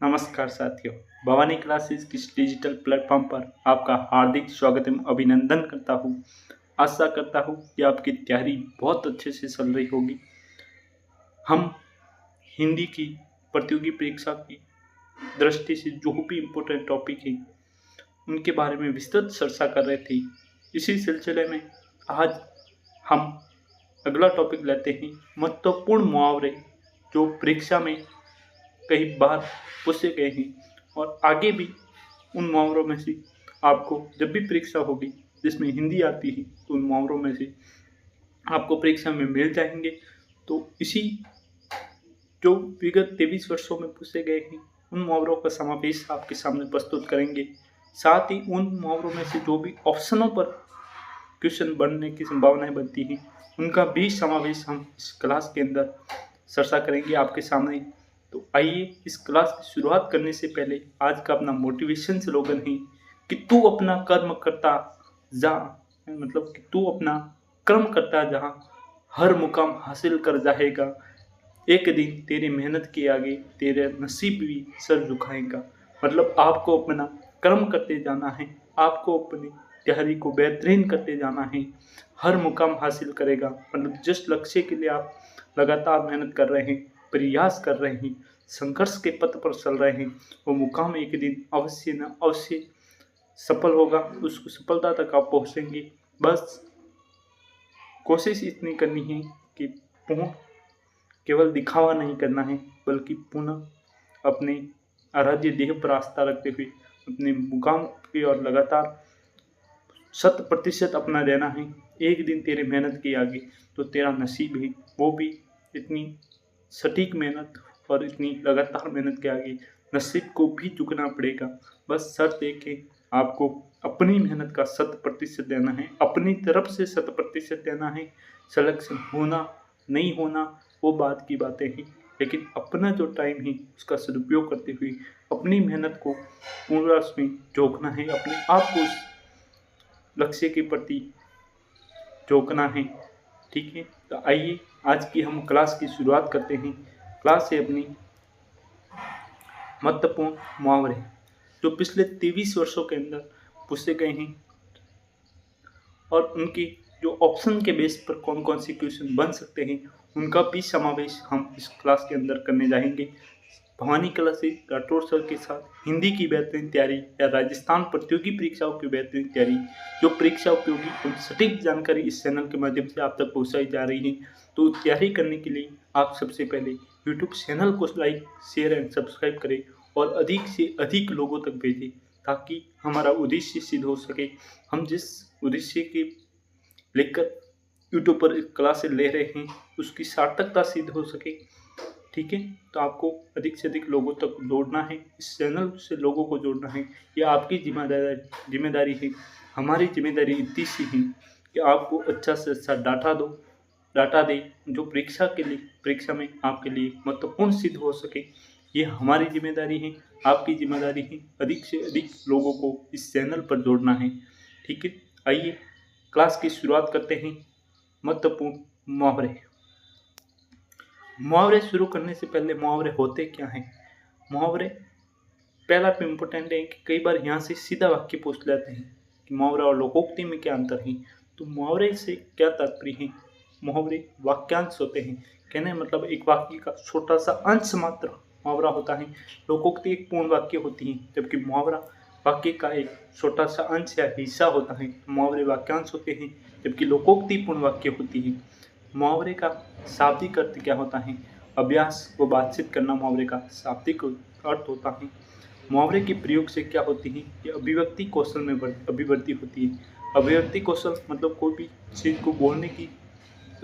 नमस्कार साथियों। भवानी क्लासेस की इस डिजिटल प्लेटफॉर्म पर आपका हार्दिक स्वागत एवं अभिनंदन करता हूँ। आशा करता हूँ कि आपकी तैयारी बहुत अच्छे से चल रही होगी। हम हिंदी की प्रतियोगी परीक्षा की दृष्टि से जो भी इम्पोर्टेंट टॉपिक है उनके बारे में विस्तृत चर्चा कर रहे थे। इसी सिलसिले में आज हम अगला टॉपिक लेते हैं महत्वपूर्ण मुहावरे जो परीक्षा में कई बार पूछे गए हैं और आगे भी उन मुहावरों में से आपको जब भी परीक्षा होगी जिसमें हिंदी आती है तो उन मुहावरों में से आपको परीक्षा में मिल जाएंगे। तो इसी जो विगत 23 वर्षों में पूछे गए हैं उन मुहावरों का समावेश आपके सामने प्रस्तुत करेंगे। साथ ही उन मुहावरों में से जो भी ऑप्शनों पर क्वेश्चन बनने की संभावनाएं बनती हैं उनका भी समावेश हम इस क्लास के अंदर चर्चा करेंगे आपके सामने। तो आइए इस क्लास की शुरुआत करने से पहले आज का अपना मोटिवेशन स्लोगन है कि तू अपना कर्म करता जा, मतलब कि तू अपना कर्म करता जहाँ हर मुकाम हासिल कर जाएगा। एक दिन तेरी मेहनत के आगे तेरे नसीब भी सर झुकाएगा। मतलब आपको अपना कर्म करते जाना है, आपको अपनी तैयारी को बेहतरीन करते जाना है, हर मुकाम हासिल करेगा। मतलब जिस लक्ष्य के लिए आप लगातार मेहनत कर रहे हैं, प्रयास कर रहे हैं, संघर्ष के पथ पर चल रहे हैं, वो मुकाम एक दिन अवश्य न अवश्य सफल होगा। उस सफलता तक आप पहुँचेंगे। बस कोशिश इतनी करनी है कि पूर्ण केवल दिखावा नहीं करना है बल्कि पुनः अपने आराध्य देह पर आस्था रखते हुए अपने मुकाम की ओर लगातार 100% अपना देना है। एक दिन तेरे मेहनत के आगे तो तेरा नसीब है, वो भी इतनी सटीक मेहनत और इतनी लगातार मेहनत के आगे नसीब को भी झुकना पड़ेगा। बस शर्त एक है, आपको अपनी मेहनत का 100% देना है, अपनी तरफ से 100% देना है। सिलेक्शन होना नहीं होना वो बात की बातें हैं, लेकिन अपना जो टाइम है उसका सदुपयोग करते हुए अपनी मेहनत को पूरा उसमें झोंकना है, अपने आप को उस लक्ष्य के प्रति झोंकना है। ठीक है, तो आइए आज की हम क्लास की शुरुआत करते हैं। क्लास है अपनी महत्वपूर्ण मुहावरे जो पिछले 23 वर्षों के अंदर पूछे गए हैं और उनकी जो ऑप्शन के बेस पर कौन कौन से क्वेश्चन बन सकते हैं उनका भी समावेश हम इस क्लास के अंदर करने जाएंगे। भवानी क्लासेस राठौर सर के साथ हिंदी की बेहतरीन तैयारी या राजस्थान प्रतियोगी परीक्षाओं की बेहतरीन तैयारी, जो परीक्षा उपयोगी और सटीक जानकारी इस चैनल के माध्यम से आप तक पहुंचाई जा रही है। तो तैयारी करने के लिए आप सबसे पहले यूट्यूब चैनल को लाइक, शेयर एंड सब्सक्राइब करें और अधिक से अधिक लोगों तक भेजें ताकि हमारा उद्देश्य सिद्ध हो सके। हम जिस उद्देश्य के लेकर यूट्यूब पर क्लासेस ले रहे हैं उसकी सार्थकता सिद्ध हो सके। ठीक है, तो आपको अधिक से अधिक लोगों तक जोड़ना है, इस चैनल से लोगों को जोड़ना है। ये आपकी जिम्मेदारी है। हमारी जिम्मेदारी इतनी सी है कि आपको अच्छा से अच्छा डाटा दे जो परीक्षा में आपके लिए महत्वपूर्ण सिद्ध हो सके। ये हमारी जिम्मेदारी है, आपकी जिम्मेदारी है। अधिक से अधिक लोगों को इस चैनल पर जोड़ना है। ठीक है, आइए क्लास की शुरुआत करते हैं। महत्वपूर्ण मुहावरे शुरू करने से पहले मुहावरे होते क्या हैं? मुहावरे पहला तो इम्पोर्टेंट है कि कई बार यहाँ से सीधा वाक्य पूछ लेते हैं कि मुहावरा और लोकोक्ति में क्या अंतर है। तो मुहावरे से क्या तात्पर्य है? मुहावरे वाक्यांश होते हैं, कहने मतलब एक वाक्य का छोटा सा अंश मात्र मुहावरा होता है। लोकोक्ति एक पूर्ण वाक्य होती है जबकि मुहावरा वाक्य का एक छोटा सा अंश या हिस्सा होता है। मुहावरे वाक्यांश होते हैं जबकि लोकोक्ति पूर्ण वाक्य होती है। मुहावरे का शाब्दिक अर्थ क्या होता है? अभ्यास व बातचीत करना मुहावरे का शाब्दिक अर्थ होता है। मुहावरे के प्रयोग से क्या होती है? ये अभिव्यक्ति कौशल में अभिवृद्धि होती है। अभिव्यक्ति कौशल मतलब कोई भी चीज़ को बोलने की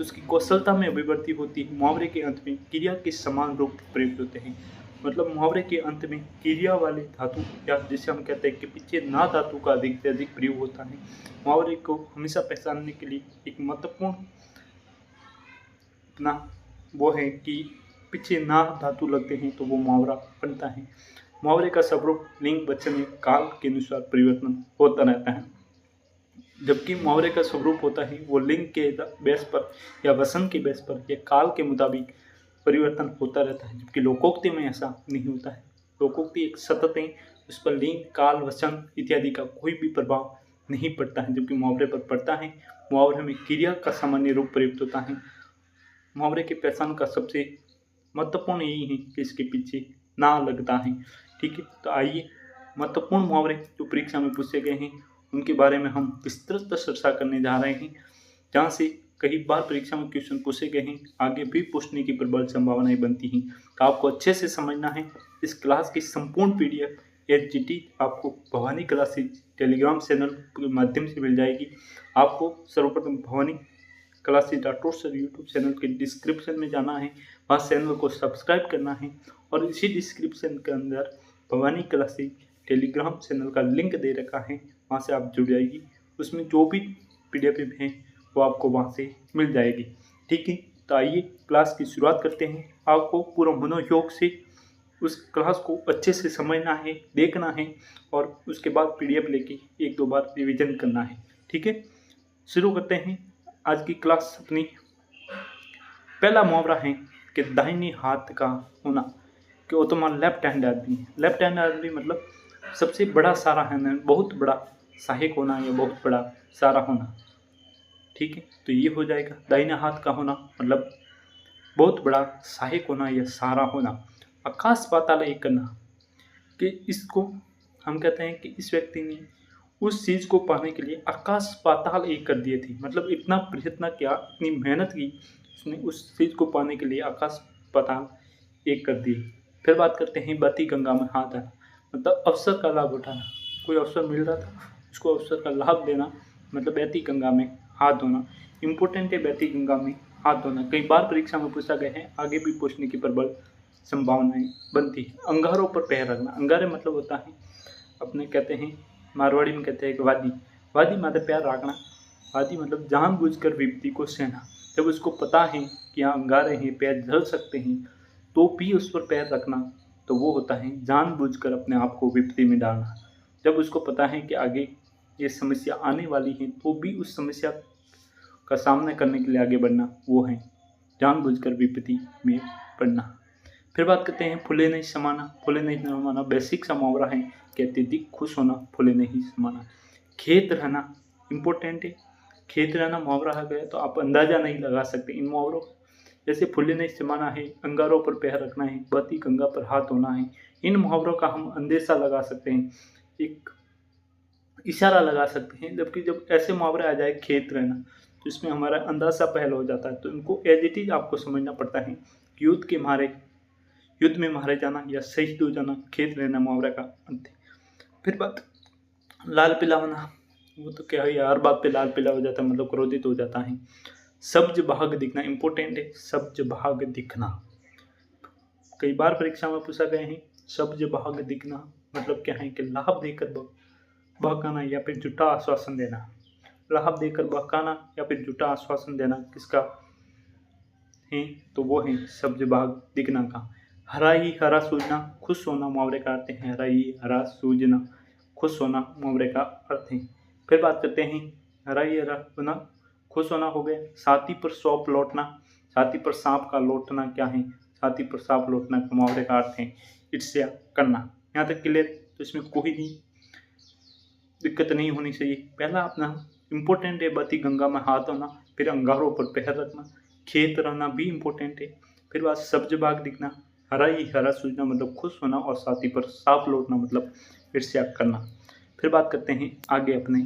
उसकी कौशलता में अभिवृद्धि होती है। मुहावरे के अंत में क्रिया के समान रूप प्रयुक्त होते हैं। मतलब मुहावरे के अंत में क्रिया वाले धातु या जिसे हम कहते हैं कि पीछे ना धातु का अधिक से अधिक प्रयोग होता है। मुहावरे को हमेशा पहचानने के लिए एक महत्वपूर्ण अपना वो है कि पीछे ना धातु लगते हैं तो वो मुहावरा बनता है। मुहावरे का स्वरूप लिंग वचन में काल के अनुसार परिवर्तन होता रहता है। जबकि मुहावरे का स्वरूप होता है वो लिंग के बेस पर या वचन के बेस पर या काल के मुताबिक परिवर्तन होता रहता है, जबकि लोकोक्ति में ऐसा नहीं होता है। लोकोक्ति एक सतत है, उस पर लिंग, काल, वचन इत्यादि का कोई भी प्रभाव नहीं पड़ता है, जबकि मुहावरे पर पड़ता है। मुहावरे में क्रिया का सामान्य रूप प्रयुक्त होता है। मुहावरे की पहचान का सबसे महत्वपूर्ण यही है कि इसके पीछे ना लगता है। ठीक है, तो आइए महत्वपूर्ण मुहावरे जो परीक्षा में पूछे गए हैं उनके बारे में हम विस्तृत चर्चा करने जा रहे हैं, जहाँ से कई बार परीक्षा में क्वेश्चन पूछे गए हैं, आगे भी पूछने की प्रबल संभावनाएं बनती हैं। तो आपको अच्छे से समझना है। इस क्लास की संपूर्ण पीडीएफ HGT आपको भवानी क्लासेज टेलीग्राम चैनल के माध्यम से मिल जाएगी। आपको सर्वप्रथम भवानी क्लासेज यूट्यूब चैनल के डिस्क्रिप्शन में जाना है, वहाँ चैनल को सब्सक्राइब करना है और इसी डिस्क्रिप्शन के अंदर भवानी क्लासेज टेलीग्राम चैनल का लिंक दे रखा है, वहाँ से आप जुड़ जाएगी। उसमें जो भी PDF हैं वो आपको वहाँ से मिल जाएगी। ठीक है, तो आइए क्लास की शुरुआत करते हैं। आपको पूरा मनोयोग से उस क्लास को अच्छे से समझना है, देखना है और उसके बाद PDF लेके 1-2 बार रिवीजन करना है। ठीक है, शुरू करते हैं आज की क्लास अपनी। पहला मुहावरा है कि दाहिने हाथ का होना, कि वो तुम्हारा लेफ्ट हैंड आदमी है। लेफ्ट हैंड आदमी मतलब सबसे बड़ा सारा है, बहुत बड़ा सहायक होना या बहुत बड़ा सारा होना। ठीक है, तो ये हो जाएगा दाहिने हाथ का होना मतलब बहुत बड़ा सहायक होना या सारा होना। आकाश पाताल एक करना, कि इसको हम कहते हैं कि इस व्यक्ति ने उस चीज़ को पाने के लिए आकाश पाताल एक कर दिए थे, मतलब इतना प्रयत्न किया, इतनी मेहनत की, उसने उस चीज़ को पाने के लिए आकाश पाताल एक कर दिए। फिर बात करते हैं बहती गंगा में हाथ आना, मतलब अवसर का लाभ उठाना। कोई अवसर मिल रहा था, उसको अवसर का लाभ देना, मतलब बहती गंगा में हाथ धोना। इम्पोर्टेंट है बहती गंगा में हाथ धोना, कई बार परीक्षा में पूछा गया है, आगे भी पूछने की प्रबल संभावनाएं बनती है। अंगारों पर पैर रखना, अंगारे मतलब होता है अपने कहते हैं मारवाड़ी में कहते हैं कि वादी, वादी माथे पैर रखना। वादी मतलब जानबूझकर विपत्ति को सहना। जब उसको पता है कि यहाँ अंगारे हैं, पैर जल सकते हैं, तो भी उस पर पैर रखना, तो वो होता है जानबूझकर अपने आप को विपत्ति में डालना। जब उसको पता है कि आगे ये समस्या आने वाली है, तो भी उस समस्या का सामना करने के लिए आगे बढ़ना, वो है जानबूझकर विपत्ति में पड़ना। फिर बात करते हैं फूले नहीं समाना। फूले नहीं समाना बेसिक सा मुहावरा है कि अत्यधिक खुश होना, फूले नहीं समाना। खेत रहना इम्पोर्टेंट है। खेत रहना मुहावरा आ गया तो आप अंदाजा नहीं लगा सकते इन मुहावरों। जैसे फूले नहीं समाना है, अंगारों पर पैर रखना है, बहती गंगा पर हाथ धोना है। इन मुहावरों का हम अंदेशा लगा सकते हैं, एक इशारा लगा सकते हैं। जबकि जब ऐसे मुहावरे आ जाए खेत रहना, तो इसमें हमारा अंदाजा पहल हो जाता है। तो इनको एज इट इज आपको समझना पड़ता है। युद्ध में मारे जाना या शहीद हो जाना, खेत रहना मुहावरा का अंत है। फिर बात लाल पीला होना, वो तो क्या है, हर बात पे लाल पीला हो जाता है, मतलब क्रोधित हो जाता है। सब्ज भाग दिखना इम्पोर्टेंट है। सब्ज भाग दिखना कई बार परीक्षा में पूछा गए हैं। सब्ज भाग दिखना मतलब क्या है कि लाभ देकर बहकाना या फिर झूठा आश्वासन देना। लाभ देकर बहकाना या फिर झूठा आश्वासन देना किसका है, तो वो है सब्ज भाग दिखना का। हरा ही हरा सूझना, खुश होना मुहावरे का अर्थ है। हरा ही हरा सूझना, खुश होना मुहावरे का अर्थ है। फिर बात करते हैं हरा ही हरा होना, खुश होना हो गया। छाती पर सौंप लौटना, छाती पर सांप का लौटना क्या है, छाती पर सांप लौटना का मुहावरे का अर्थ है ईर्ष्या करना। यहाँ तक क्लियर, तो इसमें कोई भी दिक्कत नहीं होनी चाहिए। पहला अपना इम्पोर्टेंट है बहती गंगा में हाथ धोना, फिर अंगारों पर पैर रखना, खेत रहना भी इम्पोर्टेंट है। फिर बात सब्ज भाग दिखना, हरा ही हरा सूझना मतलब खुश होना, और साथी पर सांप लौटना मतलब ईर्ष्या करना। फिर बात करते हैं आगे अपने,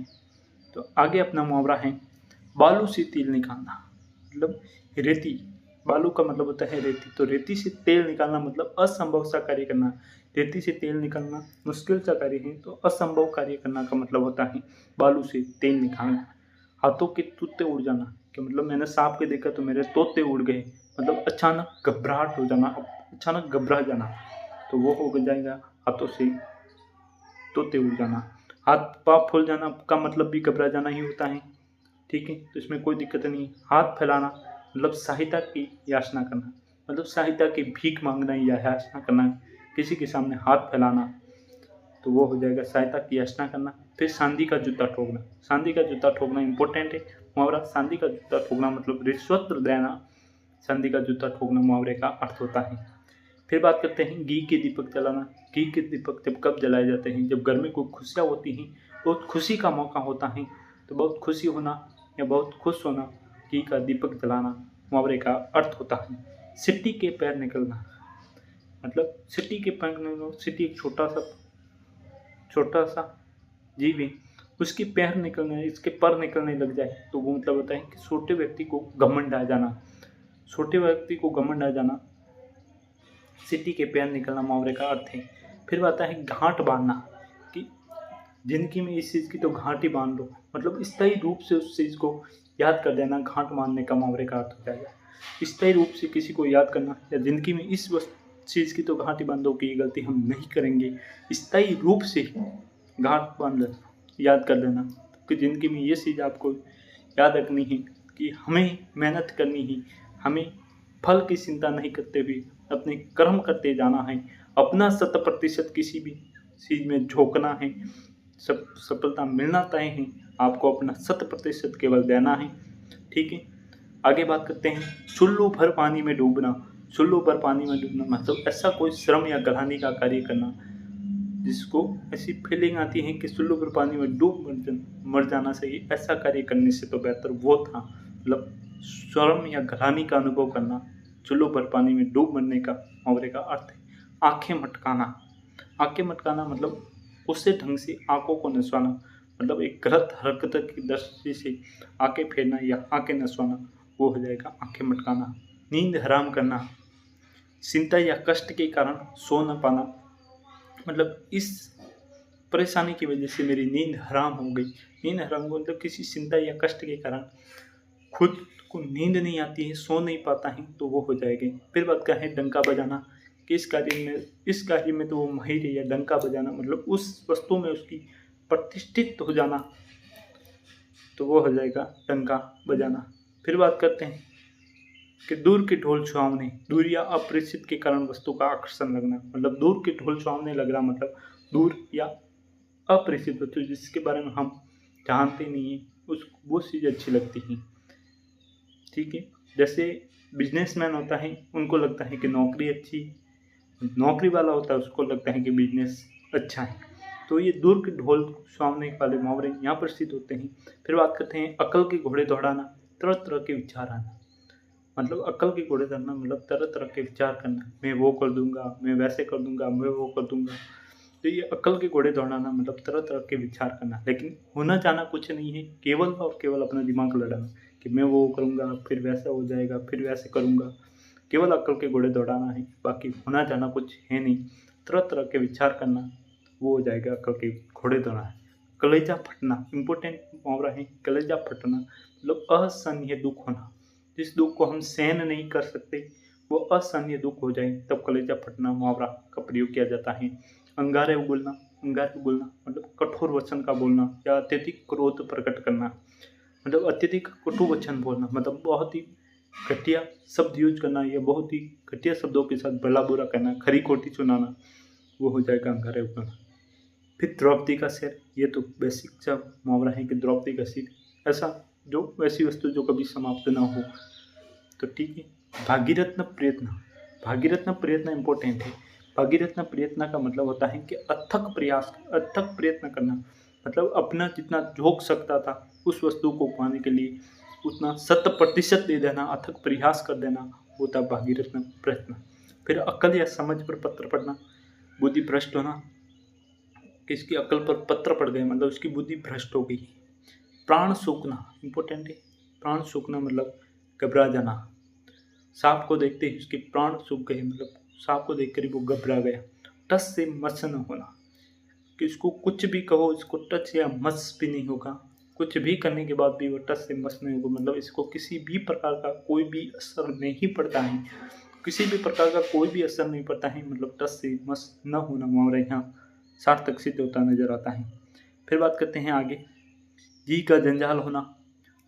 तो आगे अपना मुहावरा है बालू से तेल निकालना, मतलब रेती, बालू का मतलब होता है रेती, तो रेती से तेल निकालना मतलब असंभव सा कार्य करना। रेती से तेल निकालना मुश्किल सा कार्य है, तो असंभव कार्य करना का मतलब होता है बालू से तेल निकालना। हाथों के तोते उड़ जाना, कि मतलब मैंने सांप के देखा तो मेरे तोते उड़ गए, मतलब अचानक घबराहट हो जाना, अचानक घबरा जाना, तो वो हो जाएगा हाथों से तोते उड़ जाना। हाथ पाँव फूल जाना का मतलब भी घबरा जाना ही होता है। ठीक है, तो इसमें कोई दिक्कत नहीं। हाथ फैलाना मतलब सहायता की याचना करना, मतलब सहायता की भीख मांगना या याचना करना, किसी के सामने हाथ फैलाना, तो वो हो जाएगा सहायता की याचना करना। फिर सांधी का जूता ठोकना, सांधी का जूता ठोकना इंपॉर्टेंट है मुहावरा। सांधी का जूता ठोकना मतलब रिश्वत देना, सांधी का जूता ठोकना मुहावरे का अर्थ होता है। फिर बात करते हैं घी के दीपक जलाना। घी के दीपक जब कब जलाए जाते हैं? जब घर में कोई खुशियाँ होती हैं, बहुत खुशी का मौका होता है, तो बहुत खुशी होना या बहुत खुश होना, घी का दीपक जलाना मुहावरे का अर्थ होता है। सिट्टी के पैर निकलना, मतलब सिट्टी के पैर निकलना, सिट्टी एक छोटा सा जीव है, उसके पैर निकलने, इसके पर निकलने लग जाए तो वो मतलब होता है कि छोटे व्यक्ति को घमंड आ जाना। छोटे व्यक्ति को घमंड आ जाना, सिट्टी के पैर निकलना मुहावरे का अर्थ है। फिर आता है गांठ बांधना, कि जिंदगी में इस चीज़ की तो गांठ ही बांध लो, मतलब स्थायी रूप से उस चीज़ को याद कर देना, गांठ बांधने का मुहावरे का अर्थ हो जाएगा। स्थायी रूप से किसी को याद करना, या जिंदगी में इस चीज़ की तो गांठ ही बांध दो कि ये गलती हम नहीं करेंगे, स्थायी रूप से गांठ बांध लेना, याद कर देना कि ज़िंदगी में ये चीज़ आपको याद रखनी है कि हमें मेहनत करनी है, हमें फल की चिंता नहीं करते हुए अपने कर्म करते जाना है, अपना 100% किसी भी चीज़ में झोंकना है, सब सफलता मिलना तय है, आपको अपना 100% केवल देना है। ठीक है, आगे बात करते हैं चुल्लू भर पानी में डूबना। चुल्लू भर पानी में डूबना मतलब ऐसा कोई श्रम या ग्लानि का कार्य करना जिसको ऐसी फीलिंग आती है कि चुल्लू भर पानी में डूब मर जाना चाहिए, ऐसा कार्य करने से तो बेहतर वो था। मतलब श्रम या ग्लानि का अनुभव करना, चुल्लू भर पानी में डूब मरने का मुहावरे का अर्थ है। आंखें मटकाना। आंखें मटकाना मतलब उसी ढंग से आंखों को नचवाना, मतलब एक गलत हरकत की दृष्टि से आंखें फेरना या आंखें नचवाना, वो हो जाएगा आंखें मटकाना। नींद हराम करना, चिंता या कष्ट के कारण सो न पाना, मतलब इस परेशानी की वजह से मेरी नींद हराम हो गई। नींद हराम हो मतलब किसी चिंता या कष्ट के कारण खुद को नींद नहीं आती है, सो नहीं पाता है, तो वो हो जाएगी। फिर बात का है डंका बजाना, कि इस कार्य में तो वो माहिर है, या डंका बजाना मतलब उस वस्तु में उसकी प्रतिष्ठित हो जाना, तो वो हो जाएगा डंका बजाना। फिर बात करते हैं कि दूर के ढोल छुआवने। दूर या अपरिचित के कारण वस्तु का आकर्षण लगना, मतलब दूर के ढोल छुआवने लग रहा, मतलब दूर या अपरिचित वस्तु जिसके बारे में हम जानते नहीं है, वो चीज़ अच्छी लगती है। ठीक है, जैसे बिजनेसमैन होता है, उनको लगता है कि नौकरी अच्छी, नौकरी वाला होता है उसको लगता है कि बिजनेस अच्छा है। तो ये दूर के ढोल छुआवने वाले मुहावरे यहाँ पर सिद्ध होते हैं। फिर बात करते हैं अकल के घोड़े दौड़ाना, तरह तरह के विचार आना, मतलब अक्ल के घोड़े दौड़ना मतलब तरह तरह के विचार करना, मैं वो कर दूंगा, मैं वैसे कर दूंगा, मैं वो कर दूंगा। तो ये अक्ल के घोड़े दौड़ाना मतलब तरह तरह के विचार करना, लेकिन होना चाहना कुछ नहीं है, केवल और केवल अपना दिमाग लड़ाना कि मैं वो करूँगा, फिर वैसा हो जाएगा, फिर वैसे करूँगा, केवल अक्ल के घोड़े दौड़ाना है, बाकी होना चाहना कुछ है नहीं। तरह तरह के विचार करना, वो हो जाएगा अक्ल के घोड़े दौड़ाना। कलेजा फटना, इम्पोर्टेंट मुहावरा है कलेजा फटना, मतलब असहनीय दुख होना, जिस दुख को हम सहन नहीं कर सकते वो असहनीय दुख हो जाए तब कलेजा फटना मुहावरा का प्रयोग किया जाता है। अंगारे उगलना, अंगारे उगलना मतलब कठोर वचन का बोलना या अत्यधिक क्रोध प्रकट करना, मतलब अत्यधिक कटु वचन बोलना, मतलब बहुत ही घटिया शब्द यूज करना या बहुत ही घटिया शब्दों के साथ भला बुरा करना, खरी खोटी सुनाना, वो हो जाएगा अंगारे उगलना। फिर द्रौपदी का सिर, ये तो बेसिक सा मुहावरा है कि द्रौपदी का सिर, ऐसा जो वैसी वस्तु जो कभी समाप्त ना हो, तो ठीक है। भागीरथन प्रयत्न, भागीरथन प्रयत्न इम्पोर्टेंट है। भागीरथन प्रयत्न का मतलब होता है कि अथक प्रयास, अथक प्रयत्न करना, मतलब अपना जितना झोंक सकता था उस वस्तु को पाने के लिए उतना 100% दे देना, अथक प्रयास कर देना, वो था भागीरथन प्रयत्न। फिर अक्ल या समझ पर पत्र पढ़ना, बुद्धि भ्रष्ट होना, किसकी अक्ल पर पत्र पड़ गए मतलब उसकी बुद्धि भ्रष्ट हो गई। प्राण सूखना इम्पोर्टेंट है, प्राण सूखना मतलब घबरा जाना, सांप को देखते ही उसके प्राण सूख गए, मतलब सांप को देखकर ही वो घबरा गया। टस से मस न होना, कि इसको कुछ भी कहो इसको टच या मस भी नहीं होगा, कुछ भी करने के बाद भी वो टच से मस नहीं होगा, मतलब इसको किसी भी प्रकार का कोई भी असर नहीं पड़ता है, किसी भी प्रकार का कोई भी असर नहीं पड़ता है, मतलब टच से मस न होना मुहावरा यहाँ सार्थक सिद्ध होता नजर आता है। फिर बात करते हैं आगे, जी का जंजाल होना,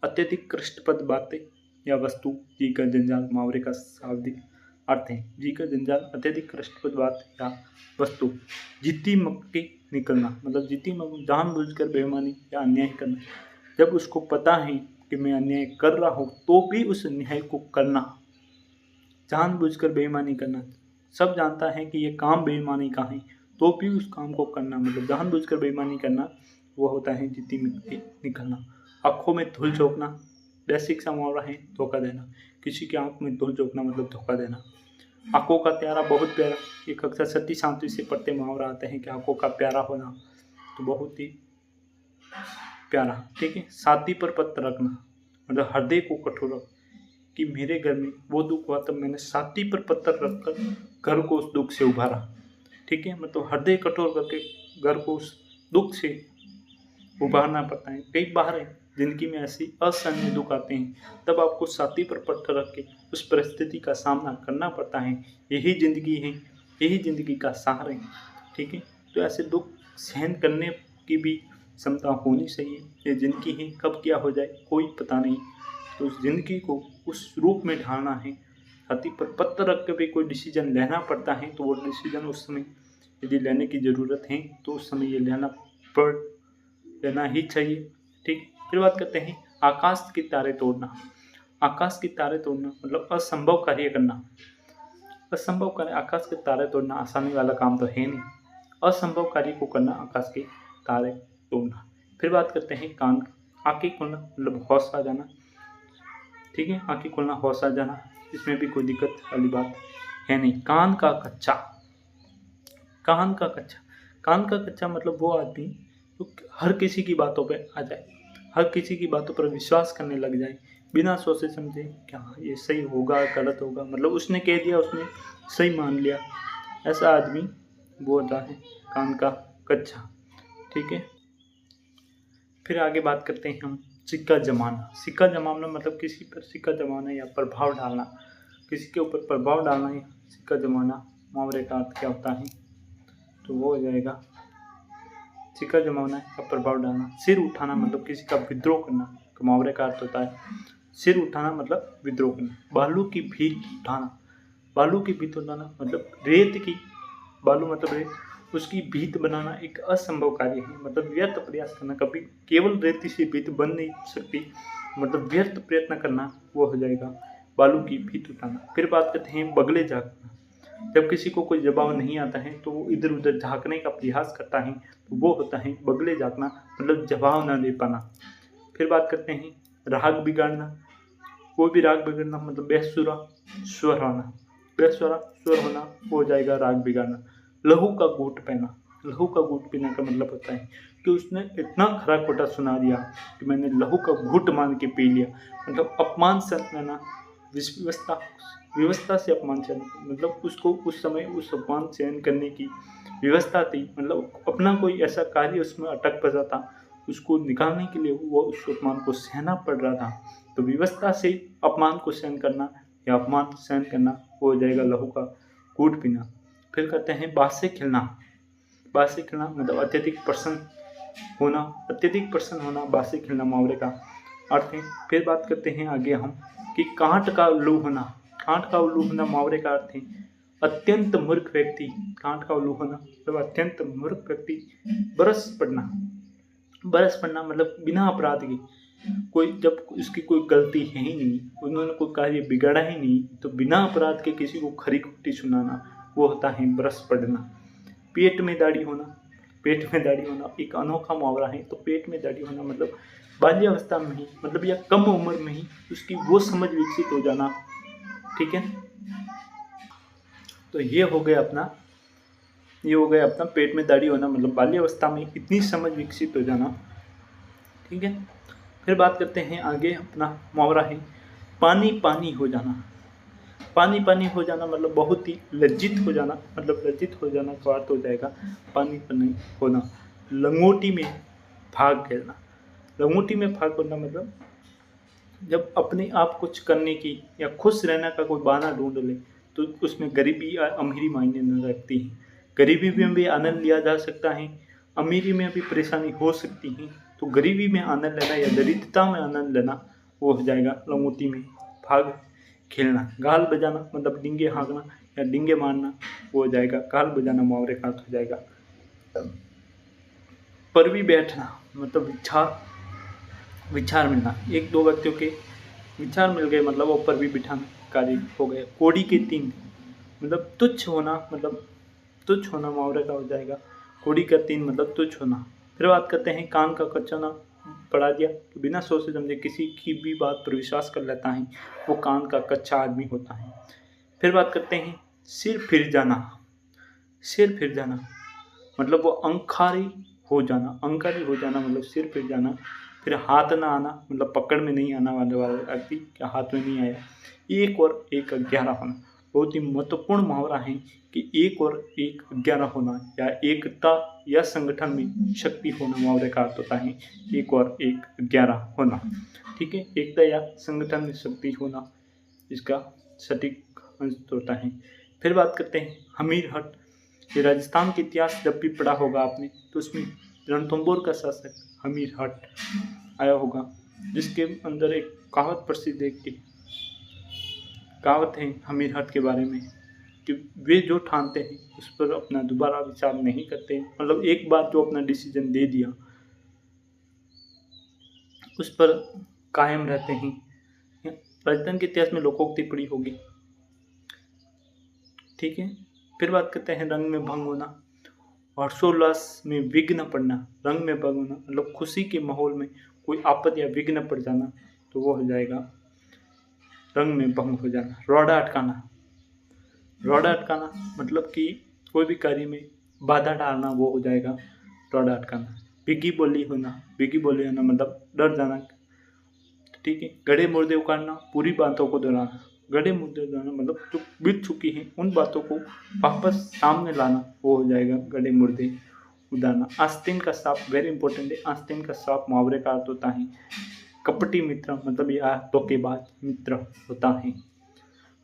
अत्यधिक कष्टप्रद बातें या वस्तु, जी का जंजाल मुहावरे का शाब्दिक अर्थ है। जी का जंजाल अत्यधिक कष्टप्रद बात या वस्तु। जीती मक्के निकलना, मतलब जीती जानबूझकर बेईमानी या अन्याय करना, जब उसको पता है कि मैं अन्याय कर रहा हूँ तो भी उस अन्याय को करना, जानबूझकर बेईमानी करना, सब जानता है कि ये काम बेईमानी का है, तो भी उस काम को करना, मतलब जानबूझकर बेईमानी करना, वो होता है जिद्दी निकलना। आँखों में धूल झोंकना, बेसिक सा मुहावरा है, धोखा देना। किसी की आँख में धूल झोंकना मतलब धोखा देना। आँखों का प्यारा बहुत प्यारा, एक अक्सर सती शांति से पढ़ते मुहावरा आते हैं कि आँखों का प्यारा होना तो बहुत ही प्यारा। ठीक है। छाती पर पत्थर रखना मतलब हृदय को कठोर रख, कि मेरे घर में वो दुख हुआ तब मैंने छाती पर पत्थर रखकर घर को उस दुख से उभारा। ठीक है। मतलब हृदय कठोर करके घर को उस दुख से उभारना पड़ता है। कई बार जिंदगी में ऐसी असहनीय दुख आते हैं, तब आपको छाती पर पत्थर रख के उस परिस्थिति का सामना करना पड़ता है। यही जिंदगी है, यही जिंदगी का सार है। ठीक है। तो ऐसे दुख सहन करने की भी क्षमता होनी चाहिए। ये जिंदगी है, कब क्या हो जाए कोई पता नहीं। तो उस जिंदगी को उस रूप में ढालना है। छाती पर पत्थर रख के भी कोई डिसीजन लेना पड़ता है, तो वो डिसीजन उस समय यदि लेने की ज़रूरत है तो उस समय ये लेना ही चाहिए। ठीक। फिर बात करते हैं आकाश के तारे तोड़ना। आकाश के तारे तोड़ना मतलब असंभव कार्य करना। असंभव कार्य, आकाश के तारे तोड़ना आसानी वाला काम तो है नहीं। असंभव कार्य को करना, आकाश के तारे तोड़ना। फिर बात करते हैं कान, आंखें खोलना मतलब होश आ जाना। ठीक है। आंखें खोलना, होश आ जाना, इसमें भी कोई दिक्कत वाली बात है नहीं। कान का कच्चा, कान का कच्चा, कान का कच्चा मतलब वो आदमी जो हर किसी की बातों पे आ जाए, हर किसी की बातों पर विश्वास करने लग जाए बिना सोचे समझे क्या ये सही होगा गलत होगा, मतलब उसने कह दिया उसने सही मान लिया, ऐसा आदमी वो होता है कान का कच्चा। ठीक है। फिर आगे बात करते हैं हम सिक्का जमाना। सिक्का जमाना मतलब किसी पर सिक्का जमाना या प्रभाव डालना, किसी के ऊपर प्रभाव डालना या सिक्का जमाना। मुहावरे का अर्थ क्या होता है, तो वो हो जाएगा सिक्का जमाना या प्रभाव डालना। सिर उठाना मतलब किसी का विद्रोह करना, तो मुहावरे का अर्थ होता है सिर उठाना मतलब विद्रोह करना। बालू की भीत उठाना, बालू की भीत उठाना मतलब रेत की, बालू मतलब रेत, उसकी भीत बनाना एक असंभव कार्य है, मतलब व्यर्थ प्रयास करना। कभी केवल रेती से भीत बन नहीं सकती, मतलब व्यर्थ प्रयत्न करना, वो हो जाएगा बालू की भीत उठाना। फिर बात करते हैं बगले झाँकना। जब किसी को कोई जवाब नहीं आता है तो वो इधर उधर झाँकने का प्रयास करता है, तो वो होता है बगले झाँकना, मतलब जवाब ना दे पाना। फिर बात करते हैं राग बिगाड़ना। कोई भी राग बिगड़ना मतलब बेसुरा स्वर होना, बेसुरा स्वर होना, वो हो जाएगा राग बिगाड़ना। लहू का घूंट पीना, लहू का घूंट पीने का मतलब होता है कि उसने इतना खरा खोटा सुना दिया कि मैंने लहू का घूंट मान के पी लिया, मतलब अपमान सहन करना, व्यवस्था से अपमान सहन, मतलब उसको उस समय उस अपमान सहन करने की व्यवस्था थी, मतलब अपना कोई ऐसा कार्य उसमें अटक बसा था, उसको निकालने के लिए वो उस अपमान को सहना पड़ रहा था। तो व्यवस्था से अपमान को सहन करना या अपमान सहन करना, वो हो जाएगा लहू का घूंट पीना। फिर कहते हैं बात से खिलना। बात से खिलना मतलब अत्यधिक प्रसन्न होना, अत्यधिक प्रसन्न होना बात से खिलना मुहावरे का अर्थ है। फिर बात करते हैं आगे हम कि कांट का उल्लू होना। कांट का उल्लू होना मुहावरे का अर्थ है अत्यंत मूर्ख व्यक्ति। कांट का उल्लू होना मतलब अत्यंत मूर्ख व्यक्ति। बरस पड़ना, बरस पड़ना मतलब बिना अपराध के, कोई जब उसकी कोई गलती है ही नहीं, उन्होंने कोई कार्य बिगाड़ा ही नहीं, तो बिना अपराध के किसी को खरी खोटी सुनाना, वो होता है बरस पड़ना। पेट में दाढ़ी होना, पेट में दाढ़ी होना एक अनोखा मुहावरा है। तो पेट में दाढ़ी होना मतलब बाल्यावस्था में ही, मतलब या कम उम्र में ही उसकी वो समझ विकसित हो जाना। ठीक है। तो ये हो गया अपना पेट में दाढ़ी होना, मतलब बाल्यावस्था में इतनी समझ विकसित हो जाना। ठीक है। फिर बात करते हैं आगे, अपना मुहावरा है पानी पानी हो जाना। पानी पानी हो जाना मतलब बहुत ही लज्जित हो जाना, मतलब लज्जित हो जाना का अर्थ हो जाएगा पानी पानी होना। लंगोटी में भाग खेलना, लंगोटी में भाग करना मतलब जब अपने आप कुछ करने की या खुश रहने का कोई बहाना ढूंढ ले, तो उसमें गरीबी या अमीरी मायने नहीं रखती है। गरीबी में भी आनंद लिया जा सकता है, अमीरी में भी परेशानी हो सकती है। तो गरीबी में आनंद लेना या दरिद्रता में आनंद लेना, वो हो जाएगा लंगोटी में भाग खेलना। गाल बजाना मतलब डींगे हाँकना या डींगे मारना, वो हो जाएगा गाल बजाना, मुहावरे का अर्थ हो जाएगा। परवी बैठना मतलब विचार मिलना, एक दो व्यक्तियों के विचार मिल गए मतलब वो परवी बिठाना कार्य हो गया। कोड़ी के तीन मतलब तुच्छ होना, मतलब तुच्छ होना मुहावरे का हो जाएगा। कुड़ी का तीन मतलब तुच्छ होना। फिर बात करते हैं कान का कच्चा होना। पढ़ा दिया कि बिना सोचे समझे किसी की भी बात पर विश्वास कर लेता है, वो कान का कच्चा आदमी होता है। फिर बात करते हैं सिर फिर जाना। सिर फिर जाना मतलब वो अंखारी हो जाना, अंकारी हो जाना मतलब सिर फिर जाना। फिर हाथ ना आना मतलब पकड़ में नहीं आना वाले व्यक्ति के हाथ में नहीं आया। एक और एक 11 होना बहुत ही महत्वपूर्ण मुहावरा है कि एक और एक 11 होना या एकता या संगठन में शक्ति होना मुहावरे का अर्थ होता है एक और एक 11 होना। ठीक है, एकता या संगठन में शक्ति होना इसका सटीक अंश होता है। फिर बात करते हैं हमीर हट। ये राजस्थान के इतिहास जब भी पढ़ा होगा आपने तो उसमें रणथंभौर का शासक हमीर हट आया होगा, जिसके अंदर एक कहावत प्रसिद्ध है कि कहावत है हमीर हट के बारे में कि वे जो ठानते हैं उस पर अपना दोबारा विचार नहीं करते। मतलब एक बार जो अपना डिसीजन दे दिया उस पर कायम रहते हैं। राजस्थान के इतिहास में लोकोक्ति पड़ी होगी। ठीक है, फिर बात करते हैं रंग में भंग होना। हर्षोल्लास में विघ्न पड़ना। रंग में भंग होना मतलब खुशी के माहौल में कोई आपद या विघ्न पड़ जाना, तो वो हो जाएगा रंग में भंग हो जाना। रोड़ा अटकाना। रोड़ा अटकाना मतलब कि कोई भी कार्य में बाधा डालना, वो हो जाएगा रोड़ा अटकाना। बिगी बोली होना। बिगी बोली होना मतलब डर जाना। ठीक है, गड़े मुर्दे उखाड़ना, पूरी बातों को दोहराना। गड़े मुर्दे दोहराना मतलब जो बीत चुकी हैं उन बातों को वापस सामने लाना, वो हो जाएगा गड़े मुर्दे उड़ाना। आस्तीन का सांप वेरी इंपॉर्टेंट है। आस्तीन का सांप मुहावरे का अर्थ होता है कपटी मित्र, मतलब यह धोखेबाज मित्र होता है।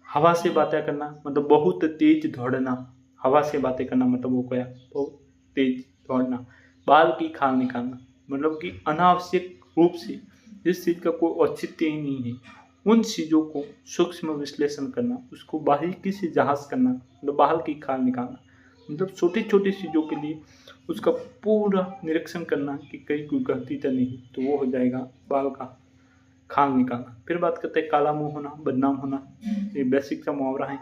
हवा से बातें करना मतलब बहुत तेज दौड़ना। हवा से बातें करना मतलब वो क्या, बहुत तेज दौड़ना। बाल की खाल निकालना मतलब कि अनावश्यक रूप से जिस चीज़ का कोई औचित्य ही नहीं है उन चीज़ों को सूक्ष्म विश्लेषण करना, उसको बारीकी से जांच करना, मतलब बाल की खाल निकालना मतलब छोटी छोटी चीज़ों के लिए उसका पूरा निरीक्षण करना कि कहीं कोई गलती तो नहीं, तो वो हो जाएगा बाल का खाल निकालना। फिर बात करते हैं काला मुंह होना, बदनाम होना। ये बेसिक सा मुहावरा है।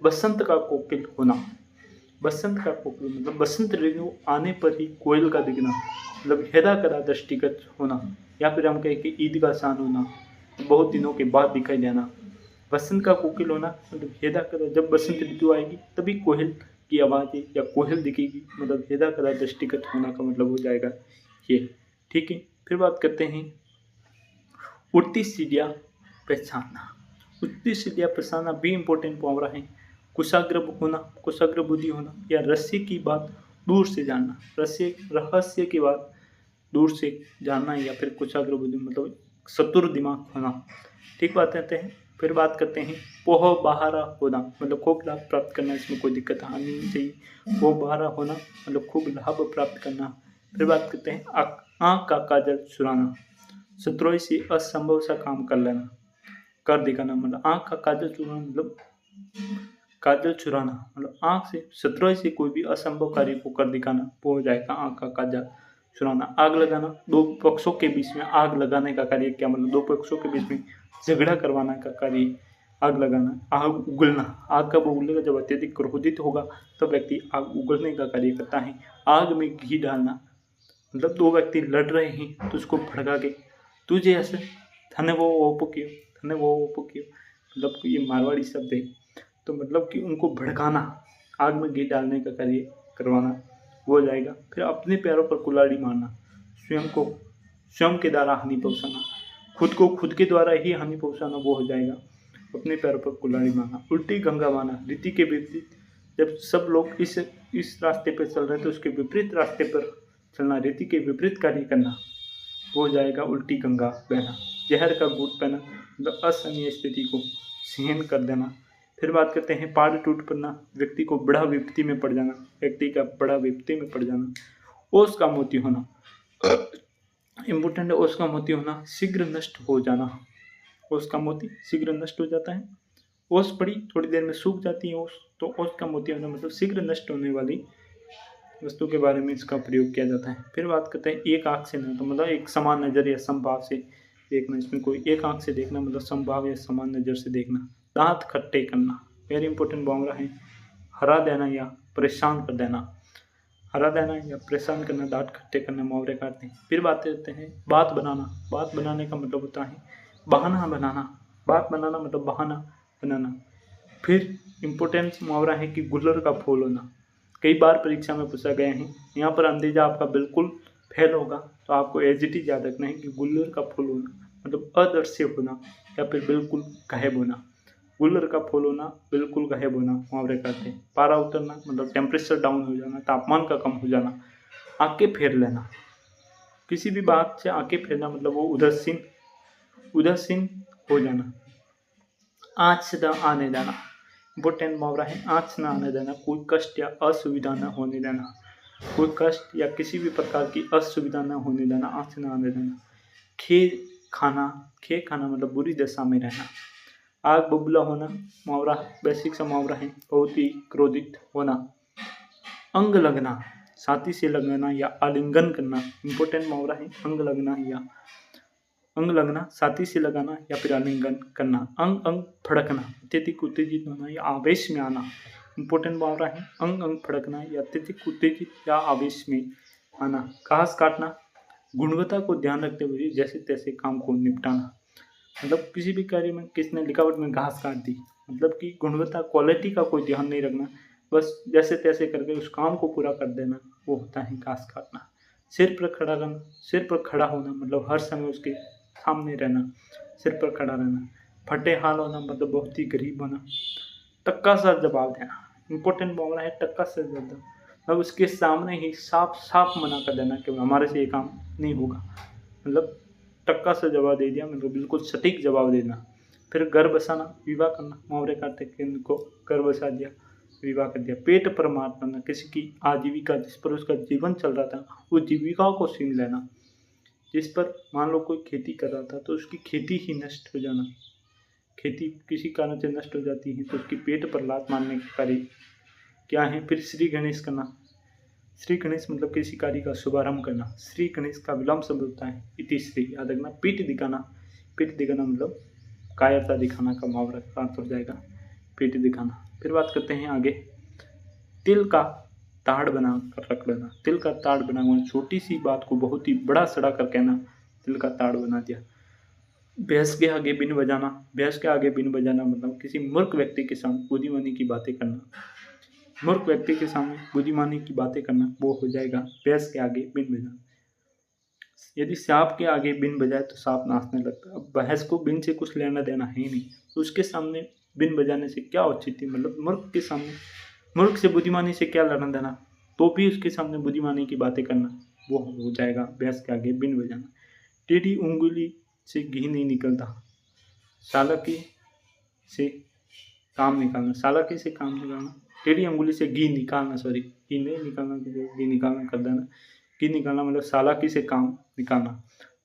बसंत का कोकिल होना। बसंत का कोकिल मतलब बसंत ऋतु आने पर ही कोयल का दिखना, मतलब हेदा करा दृष्टिगत होना, या फिर हम कहें कि ईद का शान होना, बहुत दिनों के बाद दिखाई देना। बसंत का कोकिल होना मतलब हेदा करा, जब बसंत ऋतु आएगी तभी कोयल की आवाज़ें या कोयल दिखेगी, मतलब हेदा करा दृष्टिगत होना का मतलब हो जाएगा ये। ठीक है, फिर बात करते हैं उड़ती सीढ़ियाँ पहचानना। उड़ती सीढ़ियाँ पहचानना भी इम्पोर्टेंट मुहावरा है। कुशाग्र होना, कुशाग्र बुद्धि होना, या रहस्य की बात दूर से जानना। रहस्य की बात दूर से जानना, या फिर कुशाग्र बुद्धि मतलब चतुर दिमाग होना। ठीक बात कहते हैं। फिर बात करते हैं पोह बहारा होना, मतलब खूब लाभ प्राप्त करना, इसमें कोई दिक्कत आनी नहीं चाहिए। पोह बहारा होना मतलब खूब लाभ प्राप्त करना। फिर बात करते हैं आँख का काजल चुराना। शत्रुओं से असंभव सा काम कर लेना, कर दिखाना, मतलब आँख का काजल चुराना मतलब काजल चुराना, मतलब आँख से शत्रुओं से कोई भी असंभव कार्य को कर दिखाना, वो हो जाएगा आँख का काजल चुराना। आग लगाना, दो पक्षों के बीच में आग लगाने का कार्य क्या, मतलब दो पक्षों के बीच में झगड़ा करवाना का कार्य आग लगाना। आग उगलना, आग कब उगलेगा, जब अत्यधिक क्रोधित होगा तब व्यक्ति आग उगलने का कार्य करता है। आग में घी डालना मतलब दो व्यक्ति लड़ रहे हैं तो उसको भड़का के तुझे ऐसे थने वो ओपो क्यों, थने वो ओपो क्यों, मतलब ये मारवाड़ी शब्द है। तो मतलब कि उनको भड़काना, आग में घी डालने का कार्य करवाना, वो हो जाएगा। फिर अपने पैरों पर कुल्हाड़ी मारना, स्वयं के द्वारा हानि पहुँचाना, खुद को खुद के द्वारा ही हानि पहुँचाना, वो हो जाएगा अपने पैरों पर कुल्हाड़ी मारना। उल्टी गंगा मारना, रीति के विपरीत, जब सब लोग इस रास्ते पर चल रहे हैं तो उसके विपरीत रास्ते पर चलना, रीति के विपरीत कार्य करना, वो हो जाएगा उल्टी गंगा बहना। जहर का घूंट पीना मतलब असहनीय स्थिति को सहन कर देना। फिर बात करते हैं पहाड़ टूट पड़ना, व्यक्ति को बड़ा विपत्ति में पड़ जाना, व्यक्ति का बड़ा विपत्ति में पड़ जाना। ओस का मोती होना, इम्पोर्टेंट है ओस का मोती होना, शीघ्र नष्ट हो जाना। ओस का मोती शीघ्र नष्ट हो जाता है। ओस पड़ी थोड़ी देर में सूख जाती है ओस, तो ओस का मोती होना मतलब शीघ्र नष्ट होने वाली वस्तु के बारे में इसका प्रयोग किया जाता है। फिर बात करते हैं एक आंख से ना, तो मतलब एक समान नज़र या समभाव से देखना, इसमें कोई एक आंख से देखना मतलब समभाव या समान नज़र से देखना। दांत खट्टे करना, वेरी इंपॉर्टेंट मुहावरा है। हरा देना या परेशान कर देना। हरा देना या परेशान करना, दांत खट्टे करना, मुहावरे काटते हैं। फिर बात करते हैं बात बनाना। बात बनाने का मतलब होता है बहाना बनाना। बात बनाना मतलब बहाना बनाना। फिर इम्पोर्टेंट मुहावरा है कि गुल्लर का फूल होना। कई बार परीक्षा में पूछा गया है, यहाँ पर अंदेजा आपका बिल्कुल फेल होगा, तो आपको एज इट इज याद रखना है कि गुल्लर का फूल होना मतलब अदृश्य होना या फिर बिल्कुल गायब होना। गुल्लर का फूल होना, बिल्कुल गायब होना मुहावरे कहते हैं। पारा उतरना मतलब टेम्परेचर डाउन हो जाना, तापमान का कम हो जाना। आंखें फेर लेना, किसी भी बात से आंखें फेरना मतलब वो उदासीन हो जाना। आँच से न आने देना, इम्पोर्टेंट मुहावरा है आँच न आने देना। कोई कष्ट या असुविधा न होने देना। कोई कष्ट या किसी भी प्रकार की असुविधा न होने देना, आँच न आने देना। खे खाना मतलब बुरी दशा में रहना। आग बबूला होना मुहावरा बेसिक सा मुहावरा है, बहुत ही क्रोधित होना। अंग लगना, साथी से लगना या आलिंगन करना, इम्पोर्टेंट मुहावरा है अंग लगना, साथी से लगाना या फिर आलिंगन करना। अंग अंग फड़कना, अत्यधिक उत्तेजित होना या आवेश में आना, इम्पोर्टेंट मुहावरा है अंग अंग फड़कना या अत्यधिक उत्तेजित या आवेश में आना। घास काटना, गुणवत्ता को ध्यान रखते हुए जैसे तैसे काम को निपटाना। मतलब किसी भी कार्य में किसने लिखावट में घास काट दी, मतलब कि गुणवत्ता क्वालिटी का कोई ध्यान नहीं रखना, बस जैसे तैसे करके उस काम को पूरा कर देना, वो होता है घास काटना। सिर पर खड़ा रहना, सिर पर खड़ा होना मतलब हर समय उसके सामने रहना, सिर पर खड़ा रहना। फटे हाल होना मतलब बहुत ही गरीब होना। टक्का सा जवाब देना, इम्पोर्टेंट मुहावरा है टक्का सा जवाब देना, मतलब उसके सामने ही साफ साफ मना कर देना कि हमारे से ये काम नहीं होगा, मतलब टक्का से जवाब दे दिया, मतलब बिल्कुल सटीक जवाब देना। फिर घर बसाना, विवाह करना, मुहावरे कहते हैं कि इनको घर बसा दिया, विवाह कर दिया। पेट पर मार करना, किसी की आजीविका जिस पर उसका जीवन चल रहा था वो जीविका को छीन लेना। जिस पर मान लो कोई खेती कर रहा था तो उसकी खेती ही नष्ट हो जाना, खेती किसी कारण से नष्ट हो जाती है तो उसकी पेट पर लात मारने के कार्य क्या है। फिर श्री गणेश करना, श्री गणेश मतलब किसी कार्य का शुभारंभ करना। श्री गणेश का विलोम शब्द होता है इति श्री, याद रखना। पीठ दिखाना, पीठ दिखाना मतलब कायरता दिखाना का मुहावरा प्राप्त हो जाएगा, पीठ दिखाना। फिर बात करते हैं आगे, तिल का ताड़ बना कर रख लेना। तिल का ताड़ बना हुआ, छोटी सी बात को बहुत ही बड़ा सड़ा कर कहना, तिल का ताड़ बना दिया। भैंस के आगे बीन बजाना, भैंस के आगे बीन बजाना मतलब किसी मूर्ख व्यक्ति के साथ बुद्धिमानी की बातें करना। मूर्ख व्यक्ति के सामने बुद्धिमानी की बातें करना, वो हो जाएगा भैंस के आगे बीन बजाना। यदि सांप के आगे बीन बजाए तो सांप नाचने लगता है। अब भैंस को बीन से कुछ लेना देना है ही नहीं, तो उसके सामने बीन बजाने से क्या औचित्य, मतलब मूर्ख के सामने, मूर्ख से बुद्धिमानी से क्या लेना देना, तो भी उसके सामने बुद्धिमानी की बातें करना, वो हो जाएगा भैंस के आगे बीन बजाना। टेढ़ी उंगली से घी नहीं निकलता, चालाकी से काम निकालना, चालाकी से काम निकालना। टेढ़ी अंगुली से घी निकालना, सॉरी घी नहीं निकालना, घी निकालना कर देना। घी निकालना मतलब चालाकी से काम निकालना।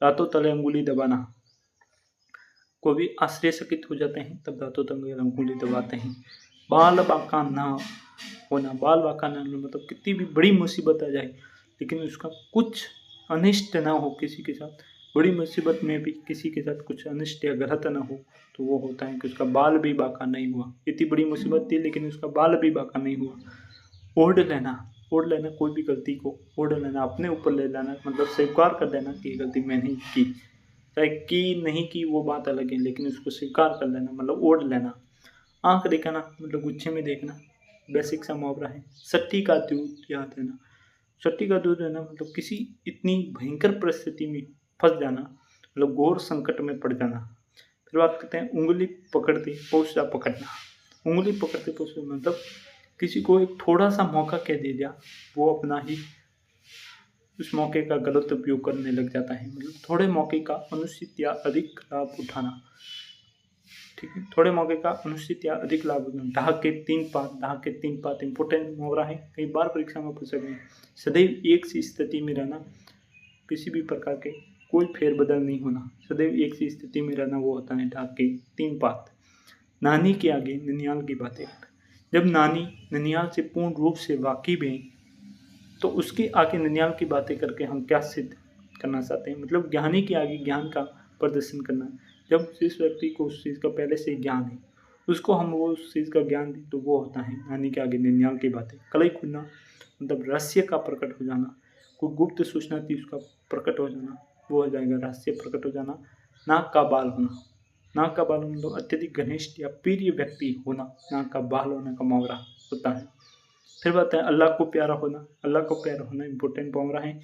दांतों तले अंगुली दबाना, कोई भी आश्चर्यचकित हो जाते हैं तब दांतों तले अंगुली दबाते हैं। बाल बांका ना होना, बाल बांका ना होना मतलब कितनी भी बड़ी मुसीबत आ जाए लेकिन उसका कुछ अनिष्ट ना हो किसी के साथ, बड़ी मुसीबत में भी किसी के साथ कुछ अनिष्ट या गलत ना हो, तो वो होता है कि उसका बाल भी बांका नहीं हुआ। इतनी बड़ी मुसीबत थी लेकिन उसका बाल भी बांका नहीं हुआ। ओढ़ लेना, ओढ़ लेना कोई भी गलती को ओढ़ लेना, अपने ऊपर ले लेना, मतलब स्वीकार कर देना कि ये गलती मैंने की, चाहे की नहीं की वो बात अलग है, लेकिन उसको स्वीकार कर लेना मतलब ओढ़ लेना। आँख दिखाना मतलब गुच्छे में देखना, बेसिक सा मुहावरा है। सट्टी का दूध याद देना, सट्टी का दूध देना मतलब किसी इतनी भयंकर परिस्थिति में फंस जाना, मतलब घोर संकट में पड़ जाना। फिर बात करते हैं उंगली पकड़ते पहुँचा पकड़ना। उंगली पकड़ते पहुँचा मतलब किसी को एक थोड़ा सा मौका कह दे दिया, वो अपना ही उस मौके का गलत उपयोग करने लग जाता है, मतलब थोड़े मौके का अनुचित या अधिक लाभ उठाना। ठीक है, थोड़े मौके का अनुचित या अधिक लाभ उठाना। ढाक के तीन पात, ढाक के तीन पात इंपॉर्टेंट मुहावरा है, कई बार परीक्षा में पूछा गया। सदैव एक सी स्थिति में रहना, किसी भी प्रकार के कोई फेरबदल नहीं होना, सदैव एक सी स्थिति में रहना, वो होता है ढाक के तीन पात। नानी के आगे ननियाल की बातें, जब नानी ननियाल से पूर्ण रूप से वाकिफ है तो उसके आगे ननियाल की बातें करके हम क्या सिद्ध करना चाहते हैं, मतलब ज्ञानी के आगे ज्ञान का प्रदर्शन करना। जब जिस व्यक्ति को उस चीज़ का पहले से ज्ञान है उसको हम वो उस चीज़ का ज्ञान दें तो वो होता है नानी के आगे निन्याल की बातें। कलई खुलना मतलब रहस्य का प्रकट हो जाना, कोई गुप्त सूचना थी उसका प्रकट हो जाना, वो हो जाएगा रहस्य प्रकट हो जाना। नाक का बाल होना, नाक का बाल मतलब अत्यधिक घनिष्ठ या प्रिय व्यक्ति होना, नाक का बाल होने का मुहावरा होता है। फिर बात है अल्लाह को प्यारा होना, अल्लाह को प्यारा होना इंपॉर्टेंट मुहावरा है।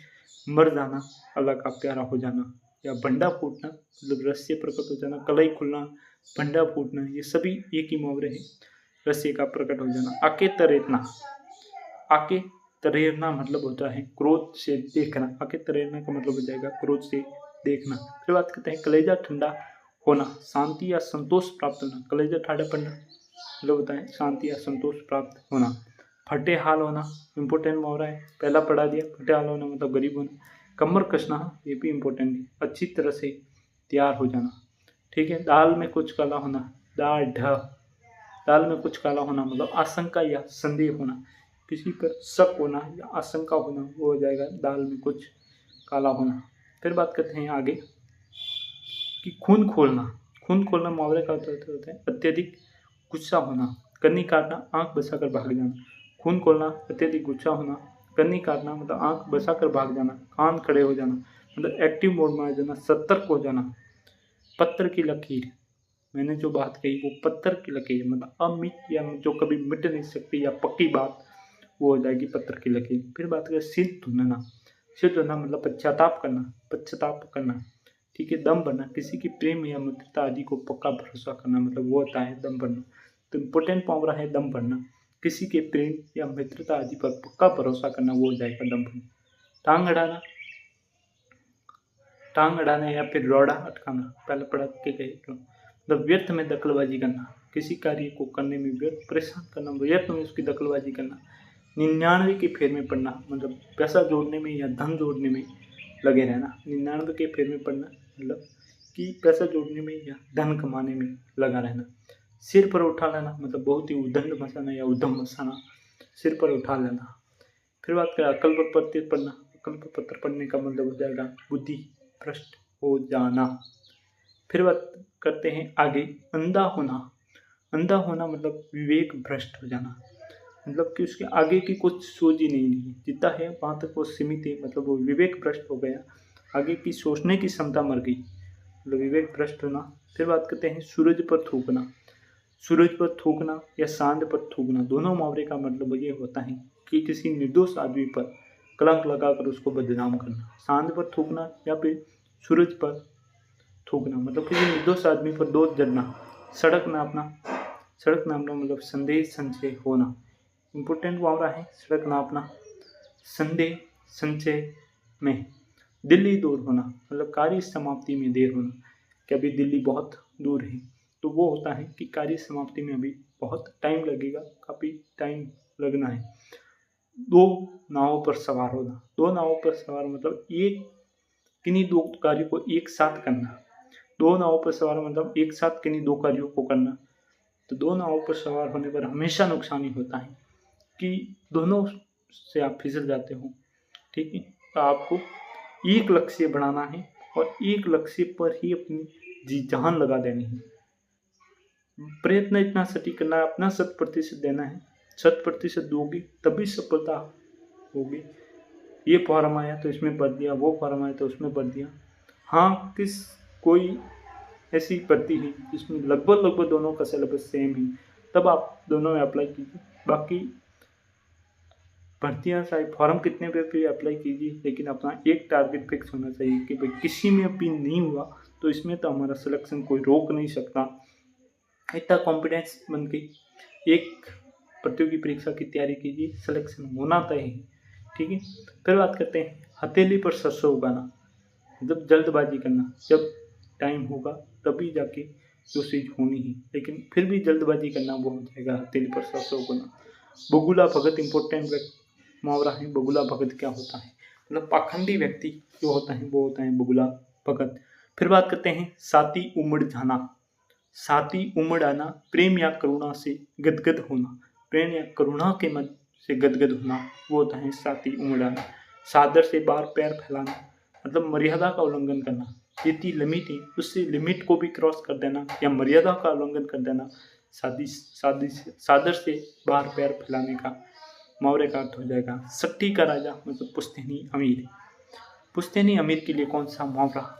मर जाना, अल्लाह का प्यारा हो जाना, या भंडा फूटना मतलब रहस्य प्रकट हो जाना, कलई खुलना, भंडा फूटना, ये सभी एक ही मुहावरे हैं, रहस्य का प्रकट हो जाना। आके तरेतना, आके तरेरना मतलब होता है क्रोध से देखना, आके तरेरना का मतलब हो जाएगा क्रोध से देखना। फिर बात करते हैं कलेजा ठंडा होना, शांति या संतोष प्राप्त होना, कलेजा ठंडा पड़ना मतलब होता है शांति या संतोष प्राप्त होना। फटे हाल होना इंपॉर्टेंट मुहावरा है, पहला पढ़ा दिया। फटे हाल होना मतलब गरीब होना। कमर कसना, ये भी इंपॉर्टेंट है, अच्छी तरह से तैयार हो जाना। ठीक है। दाल में कुछ काला होना, दाल ढ, दाल में कुछ काला होना मतलब आशंका या संदेह होना, किसी पर शक होना या आशंका होना, वो हो जाएगा दाल में कुछ काला होना। फिर बात करते हैं आगे कि खून खोलना, खून खोलना मुहावरे का अर्थ होता है अत्यधिक गुस्सा होना, कन्नी काटना, आंख बसाकर भाग जाना। खून खोलना, अत्यधिक गुस्सा होना, कन्नी काटना मतलब आंख बसाकर भाग जाना, कान खड़े हो जाना मतलब एक्टिव मोड में आ जाना, सतर्क हो जाना। पत्थर की लकीर, मैंने जो बात कही वो पत्थर की लकीर मतलब अमिट या जो कभी मिट नहीं सकती या पक्की बात, वो हो जाएगी पत्थर की लकीर। फिर बात करें सिर धुनना, सिर धुनना मतलब पश्चाताप करना, पश्चाताप करना। ठीक है। दम भरना, किसी की प्रेम या मित्रता आदि को पक्का भरोसा करना मतलब वो होता है दम भरना। तो इम्पोर्टेंट मुहावरा है दम भरना, किसी के प्रेम या मित्रता आदि पर पक्का भरोसा करना, वो हो जाएगा दम भरना। टांग अड़ाना, टांग अड़ाना या फिर रोड़ा अटकाना, पहले पढ़ा के गए तो मतलब व्यर्थ में दखलबाजी करना, किसी कार्य को करने में व्यर्थ परेशान करना, व्यर्थ में उसकी दखलबाजी करना। 99 के फेर में पड़ना मतलब पैसा जोड़ने में या धन जोड़ने में लगे रहना, 99 के फेर में पड़ना मतलब कि पैसा जोड़ने में या धन कमाने में लगा रहना। सिर पर उठा लेना मतलब बहुत ही उदंड मचाना या उद्यम मचाना, सिर पर उठा लेना। फिर बात करें अकल पर पत्थर पड़ना, अकल पर पत्थर पड़ने का मतलब हो जाएगा बुद्धि भ्रष्ट हो जाना। फिर बात करते हैं आगे अंधा होना, अंधा होना मतलब विवेक भ्रष्ट हो जाना, मतलब कि उसके आगे की कुछ सोच ही नहीं रही, जितना है वहाँ तक वो सीमित है, मतलब वो विवेक भ्रष्ट हो गया, आगे की सोचने की क्षमता मर गई, मतलब विवेक भ्रष्ट होना। फिर बात करते हैं सूरज पर थूकना, सूरज पर थूकना या सांड पर थूकना, दोनों मुहावरे का मतलब ये होता है कि किसी निर्दोष आदमी पर कलंक लगाकर उसको बदनाम करना। सांड पर थूकना या फिर सूरज पर थूकना मतलब किसी निर्दोष आदमी पर दोष जड़ना। सड़क नापना, सड़क नापना मतलब संदेह संशय होना, इम्पोर्टेंट मुहावरा है सड़क नापना। संदेह संशय में दिल्ली दूर होना मतलब कार्य समाप्ति में देर होना, कि अभी दिल्ली बहुत दूर है, तो वो होता है कि कार्य समाप्ति में अभी बहुत टाइम लगेगा, काफ़ी टाइम लगना है। दो नावों पर सवार होना, दो नावों पर सवार मतलब एक किन्हीं दो कार्यों को एक साथ करना, दो नावों पर सवार मतलब एक साथ किन्हीं दो कार्यों को करना। तो दो नावों पर सवार होने पर हमेशा नुकसान ही होता है कि दोनों से आप फिसल जाते हो। ठीक है। तो आपको एक लक्ष्य बढ़ाना है और एक लक्ष्य पर ही अपनी जी जान लगा देनी है, प्रयत्न इतना सटीक करना है, अपना 100% देना है, 100% दोगे तभी सफलता होगी। ये फॉर्म आया तो इसमें भर दिया, वो फॉर्म आया तो उसमें भर दिया। हाँ, किस कोई ऐसी भर्ती है जिसमें लगभग दोनों का सिलेबस सेम है, तब आप दोनों में अप्लाई कीजिए। बाकी भर्तियाँ चाहे फॉर्म कितने पे भी अप्लाई कीजिए, लेकिन अपना एक टारगेट फिक्स होना चाहिए कि भाई किसी में भी नहीं हुआ तो इसमें तो हमारा सिलेक्शन कोई रोक नहीं सकता। इतना कॉन्फिडेंस बन के एक प्रतियोगी परीक्षा की तैयारी कीजिए, सिलेक्शन होना तय है। ठीक है। फिर बात करते हैं हथेली पर सरसों उगाना, जब जल्दबाजी करना, जब टाइम होगा तभी जाके जो चीज़ होनी है, लेकिन फिर भी जल्दबाजी करना वो हो जाएगा हथेली पर सरसों उगाना। बगुला भगत इंपॉर्टेंट मुहावरा है। बगुला भगत क्या होता है मतलब पाखंडी व्यक्ति जो होता है वो होता है बगुला भगत। फिर बात करते हैं साथी उमड़ जाना, साथी उमड़ आना, प्रेम या करुणा से गदगद होना, प्रेम या करुणा के मन से गदगद होना, वो होता है साथी उमड़ आना। सादर से बार पैर फैलाना मतलब मर्यादा का उल्लंघन करना, जितनी लिमिट है उससे लिमिट को भी क्रॉस कर देना या मर्यादा का उल्लंघन कर देना, सादर से बाहर पैर फैलाने का मुहावरे का अर्थ हो जाएगा सट्टी का राजा मतलब पुश्तैनी अमीर। पुश्तैनी अमीर के लिए कौन सा मुहावरा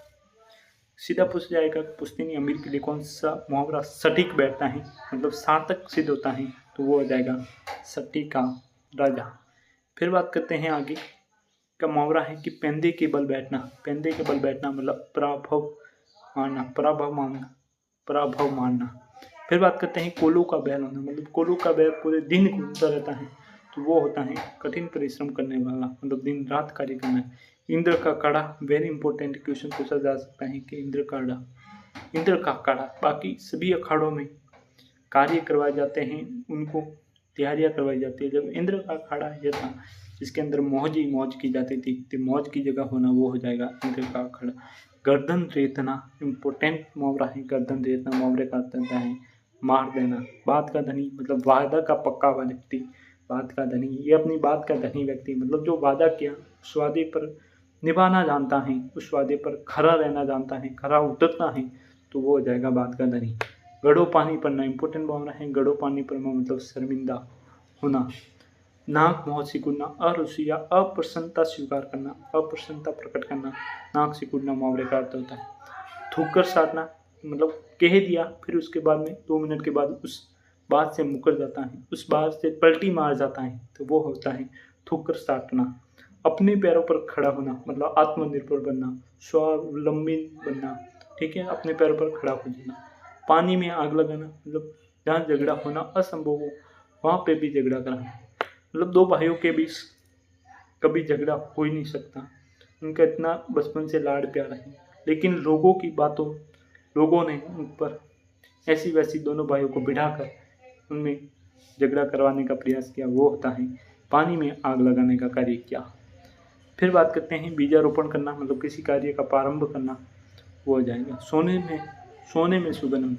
सीधा पूछ जाएगा, पुश्तैनी अमीर के लिए कौन सा मुहावरा सटीक बैठता है मतलब सार्थक सिद्ध होता है, तो वो हो जाएगा सट्टी का राजा। फिर बात करते हैं आगे का मुहावरा है कि पेंदे के बल बैठना। पेंदे के बल बैठना मतलब पराभव मानना। फिर बात करते हैं कोल्हू का बैल होना, मतलब कोल्हू का बैल पूरे दिन घूमता रहता है, तो वो होता है कठिन परिश्रम करने वाला, मतलब दिन रात कार्य करना है। इंद्र का काड़ा, वेरी इंपॉर्टेंट क्वेश्चन पूछा जा सकता है कि इंद्र का काड़ा बाकी सभी अखाड़ों में कार्य करवाए जाते हैं, उनको तैयारियां करवाई जाती है। जब इंद्र का अखाड़ा यह था जिसके अंदर मौज ही मौज की जाती थी, तो मौज की जगह होना वो हो जाएगा इंद्र का अखाड़ा। गर्दन रेतना इम्पोर्टेंट मुहावरा है। गर्दन रेतना मुहावरे का अर्थ होता है मार देना। बात का धनी मतलब वादा का पक्का व्यक्ति, बात का धनी ये अपनी बात का धनी व्यक्ति मतलब जो वादा किया उस वादे पर निभाना जानता है, उस वादे पर खरा रहना जानता है, खरा उतरता है, तो वो हो जाएगा बात का धनी। गड़ो पानी पड़ना इंपॉर्टेंट मुहावरा है। गड़ो पानी पड़ना मतलब शर्मिंदा होना। नाक मुँह सिकुड़ना, अरुचि या अप्रसन्नता स्वीकार करना, अप्रसन्नता प्रकट करना, नाक सिकुड़ना मुहावरे का अर्थ होता है। थूकर साधना मतलब कह दिया फिर उसके बाद में 2 मिनट के बाद उस बात से मुकर जाता है, उस बात से पलटी मार जाता है, तो वो होता है थूकर साधना। अपने पैरों पर खड़ा होना मतलब आत्मनिर्भर बनना, स्वावलंबी बनना, ठीक है, अपने पैरों पर खड़ा हो जाना। पानी में आग लगाना मतलब जहाँ झगड़ा होना असंभव हो वहाँ पे भी झगड़ा कराना, मतलब 2 भाइयों के बीच कभी झगड़ा हो ही नहीं सकता, उनका इतना बचपन से लाड़ प्यार है, लेकिन लोगों ने उन पर ऐसी वैसी दोनों भाइयों को बिठाकर उनमें झगड़ा करवाने का प्रयास किया, वो होता है पानी में आग लगाने का कार्य किया। फिर बात करते हैं बीजारोपण करना मतलब किसी कार्य का प्रारंभ करना, वो हो जाएगा सोने में सुगंध,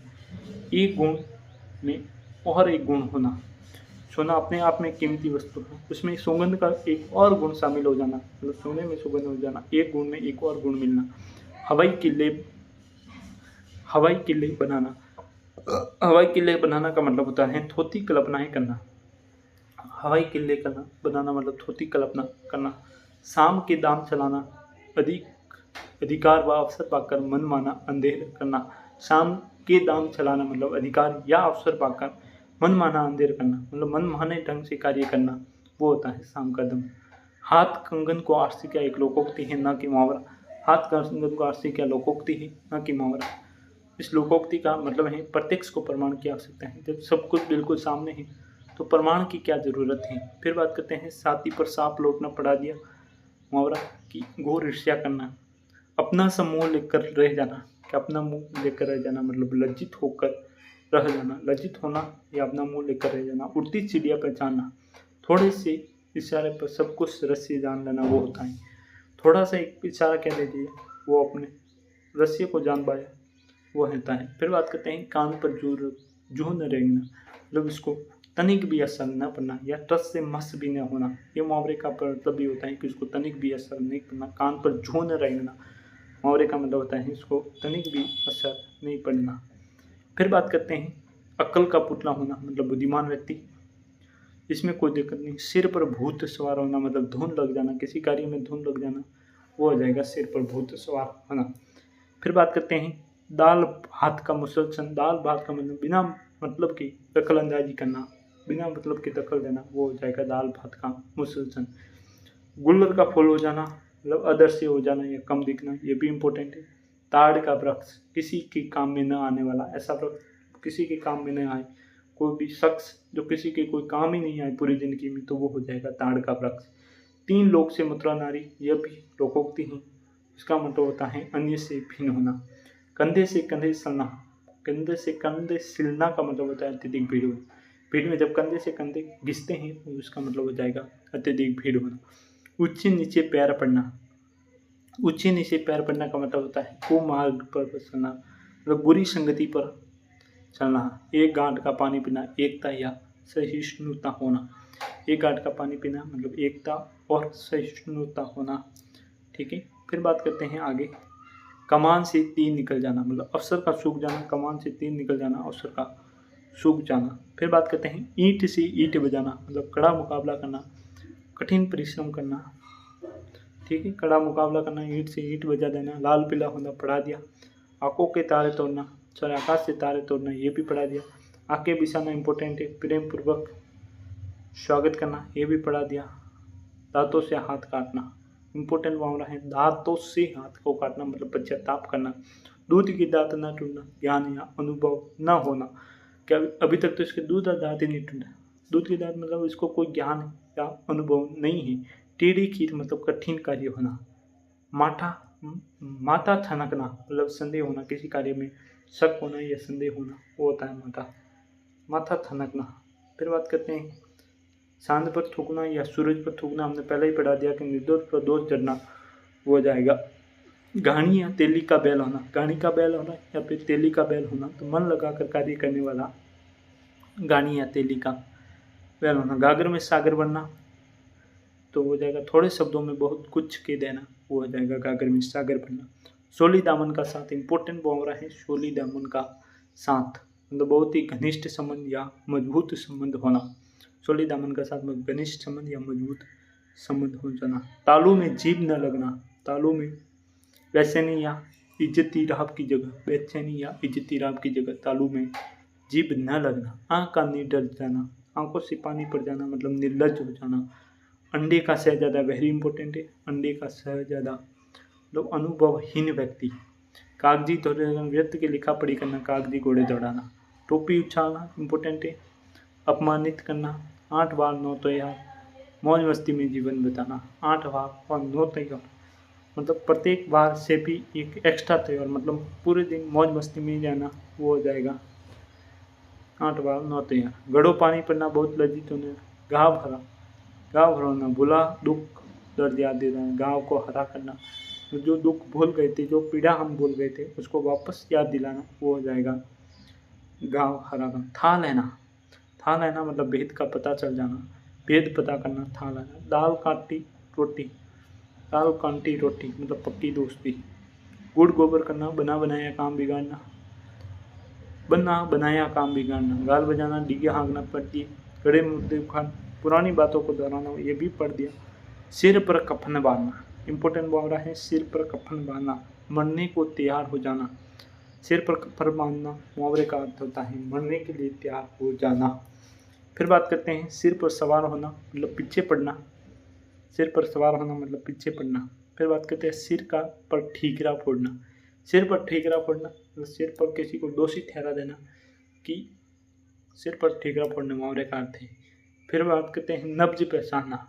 एक गुण में और एक गुण होना। सोना अपने आप में कीमती वस्तु है, उसमें सुगंध का एक और गुण शामिल हो जाना मतलब सोने में सुगंध हो जाना, एक गुण में एक और गुण मिलना। हवाई किले बनाना का मतलब होता है थोथी कल्पनाएं करना। हवाई किले बनाना मतलब थोथी कल्पना करना। शाम के दाम चलाना, अधिकार व अवसर पाकर मन माना अंधेर करना। शाम के दाम चलाना मतलब अधिकार या अवसर पाकर मन माना अंधेर करना, मतलब मन माने ढंग से कार्य करना, वो होता है शाम का दम। हाथ कंगन को आरसी क्या एक लोकोक्ति है ना कि मुहावरा। हाथ कंगन को आरसी क्या लोकोक्ति है ना कि मुहावरा। इस लोकोक्ति का मतलब है प्रत्यक्ष को प्रमाण की आवश्यकता है, जब सब कुछ बिल्कुल सामने है तो प्रमाण की क्या जरूरत है। फिर बात करते हैं साथी पर सांप लौटना पड़ा दिया मुहावरा कि घोर ईर्ष्या करना। अपना समूह लेकर रह जाना, कि अपना मुंह लेकर रह जाना मतलब लज्जित होकर रह जाना, लज्जित होना या अपना मुंह लेकर रह जाना। उड़ती चिड़िया पहचानना, थोड़े से इशारे पर सब कुछ रस्सी जान लेना, वो होता है थोड़ा सा एक इशारा कह दे दिया वो अपने रस्सी को जान पाया, वो होता है। फिर बात करते हैं कान पर जू न रेंगना मतलब इसको तनिक भी असर न पड़ना या टस से मस भी न होना। ये मुहावरे का मतलब भी होता है कि उसको तनिक भी असर नहीं पड़ना। कान पर जू न रेंगना मुहावरे का मतलब होता है इसको तनिक भी असर नहीं पड़ना। फिर बात करते हैं अक्ल का पुतला होना मतलब बुद्धिमान व्यक्ति, इसमें कोई दिक्कत नहीं। सिर पर भूत सवार होना मतलब धुन लग जाना, किसी कार्य में धुन लग जाना, वो हो जाएगा सिर पर भूत सवार होना। फिर बात करते हैं दाल भात का मुसलसल। दाल भात का मतलब बिना मतलब की दखल अंदाजी करना, बिना मतलब की दखल देना, वो हो जाएगा दाल भात का मुसलसल। गुल्लर का फूल हो जाना मतलब अदृश्य हो जाना या कम दिखना, ये भी इम्पोर्टेंट है। ताड़ का वृक्ष, किसी के काम में न आने वाला, ऐसा वृक्ष किसी के काम में न आए, कोई भी शख्स जो किसी के कोई काम ही नहीं आए पूरी जिंदगी में, तो वो हो जाएगा ताड़ का वृक्ष। 3 लोक से मथुरा नारी, यह भी लोकोक्ति है, इसका मतलब होता है अन्य से भिन्न होना। कंधे से कंधे सिलना, कंधे से कंधे सिलना का मतलब होता है अत्यधिक भीड़ होना। भीड़ में जब कंधे से कंधे घिसते हैं तो उसका मतलब हो जाएगा अत्यधिक भीड़ होना। ऊंचे नीचे पैर पड़ना, ऊंचे नीचे पैर पड़ना का मतलब होता है कुमार्ग पर चलना मतलब बुरी संगति पर चलना। एक गांठ का पानी पीना, एकता या सहिष्णुता होना। एक गांठ का पानी पीना मतलब एकता और सहिष्णुता होना, ठीक है। फिर बात करते हैं आगे कमान से तीर निकल जाना मतलब अवसर का सूख जाना, कमान से तीर निकल जाना अवसर का, सूख जाना। फिर बात करते हैं ईंट से ईंट बजाना, मतलब कड़ा मुकाबला करना, कठिन परिश्रम करना। ठीक है, कड़ा मुकाबला करना, ईंट से ईंट बजा देना, लाल पीला होना पढ़ा दिया। आंखों के तारे तोड़ना, सॉरी आकाश से तारे तोड़ना, ये भी पढ़ा दिया। आंखें बिछाना इंपॉर्टेंट है, प्रेम पूर्वक स्वागत करना, ये भी पढ़ा दिया। दांतों से हाथ काटना, इंपॉर्टेंट मुहावरा है, दांतों से हाथ को काटना मतलब पश्चाताप करना। दूध की दांत न टूटना, ज्ञान या अनुभव न होना। क्या अभी तक तो इसके दूध और दांत ही नहीं टूटा। दूध की दांत मतलब इसको कोई ज्ञान या अनुभव नहीं है। टेढ़ी खीर मतलब कठिन कार्य होना। माथा ठनकना मतलब संदेह होना, किसी कार्य में शक होना या संदेह होना, वो होता है माथा ठनकना। फिर बात करते हैं चांद पर थूकना या सूरज पर थूकना, हमने पहले ही पढ़ा दिया कि निर्दोष पर दोष जड़ना, वो हो जाएगा। गाड़ी या तेली का बैल होना, गाड़ी का बैल होना या फिर तेली का बैल होना, तो मन लगाकर कार्य करने वाला गाड़ी या तेली का बैल होना। गागर में सागर बनना, तो हो जाएगा थोड़े शब्दों में बहुत कुछ कह देना, वो हो जाएगा गागर में सागर बनना। शोली दामन का साथ, इंपॉर्टेंट मुहावरा है शोली दामन का साथ, मतलब बहुत ही घनिष्ठ संबंध या मजबूत संबंध होना। शोली दामन का साथ में घनिष्ठ संबंध या मजबूत संबंध हो जाना। तालू में जीभ न लगना, तालू में बेचैनी या इज्जती राब की जगह, बेचैनी या इज्जती राब की जगह तालू में जीभ न लगना। आँख का निडर जाना, आंखों से पानी पड़ जाना मतलब निर्लज हो जाना। अंडे का शहजादा, वेरी इंपॉर्टेंट है, अंडे का शहजादा मतलब अनुभवहीन व्यक्ति। कागजी दौड़ाना, व्यक्ति की लिखा पढ़ी करना, कागजी घोड़े दौड़ाना। टोपी उछालना इंपॉर्टेंट है, अपमानित करना। 8 बार 9 तैयार, मौज मस्ती में जीवन बिताना। 8 बार और 9 तैयार मतलब प्रत्येक बार से भी एक एक्स्ट्रा तैयार, मतलब पूरे दिन मौज मस्ती में जाना, वो हो जाएगा 8 बार 9 तैयार। घड़ों पानी पड़ना, बहुत लज्जित होना। गाँव भरना, भूला दुख दर्द याद देना, गाँव को हरा करना, जो दुख भूल गए थे, जो पीड़ा हम भूल गए थे, उसको वापस याद दिलाना, वो हो जाएगा गाँव हरा करना। था लेना मतलब भेद का पता चल जाना, भेद पता करना, था लेना। दाल कांटी रोटी मतलब पक्की दोस्ती। गुड़ गोबर करना, बना बनाया काम बिगाड़ना। गाल बजाना, डीगे हाँकना पड़ती, गड़े मुद्दे उखाड़, पुरानी बातों को दोहराना, ये भी पढ़ दिया। सिर पर कफन बांधना, इंपॉर्टेंट मुहावरा है सिर पर कफन बांधना, मरने को तैयार हो जाना। सिर पर कफन बांधना मुहावरे का अर्थ होता है मरने के लिए तैयार हो जाना। फिर बात करते हैं सिर पर सवार होना मतलब पीछे पड़ना, सिर पर सवार होना मतलब पीछे पड़ना। फिर बात करते हैं सिर पर ठीकरा फोड़ना, सिर पर ठीकरा फोड़ना मतलब सिर पर किसी को दोषी ठहरा देना कि सिर पर ठीकरा फोड़ना मुहावरे का अर्थ है। फिर बात करते हैं नब्ज पहचानना,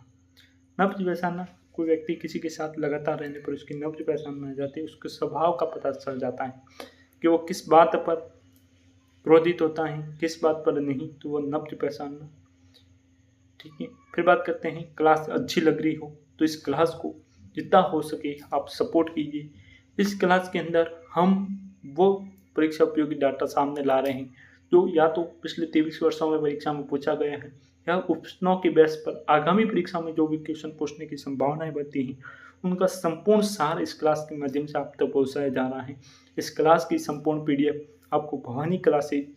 कोई व्यक्ति किसी के साथ लगातार रहने पर उसकी नब्ज पहचान में आ जाती है, उसके स्वभाव का पता चल जाता है कि वो किस बात पर क्रोधित होता है, किस बात पर नहीं, तो वो नब्ज पहचानना। ठीक है, फिर बात करते हैं क्लास अच्छी लग रही हो तो इस क्लास को जितना हो सके आप सपोर्ट कीजिए। इस क्लास के अंदर हम वो परीक्षा उपयोगी डाटा सामने ला रहे हैं जो या तो पिछले 23 वर्षों में परीक्षा में पूछा गया है या उपप्रश्नों के बेस पर आगामी परीक्षा में जो भी क्वेश्चन पूछने की संभावनाएं बढ़ती हैं उनका संपूर्ण सार इस क्लास के माध्यम से आप तक पहुँचाया जा रहा है। इस क्लास की संपूर्ण PDF आपको Bhavani classes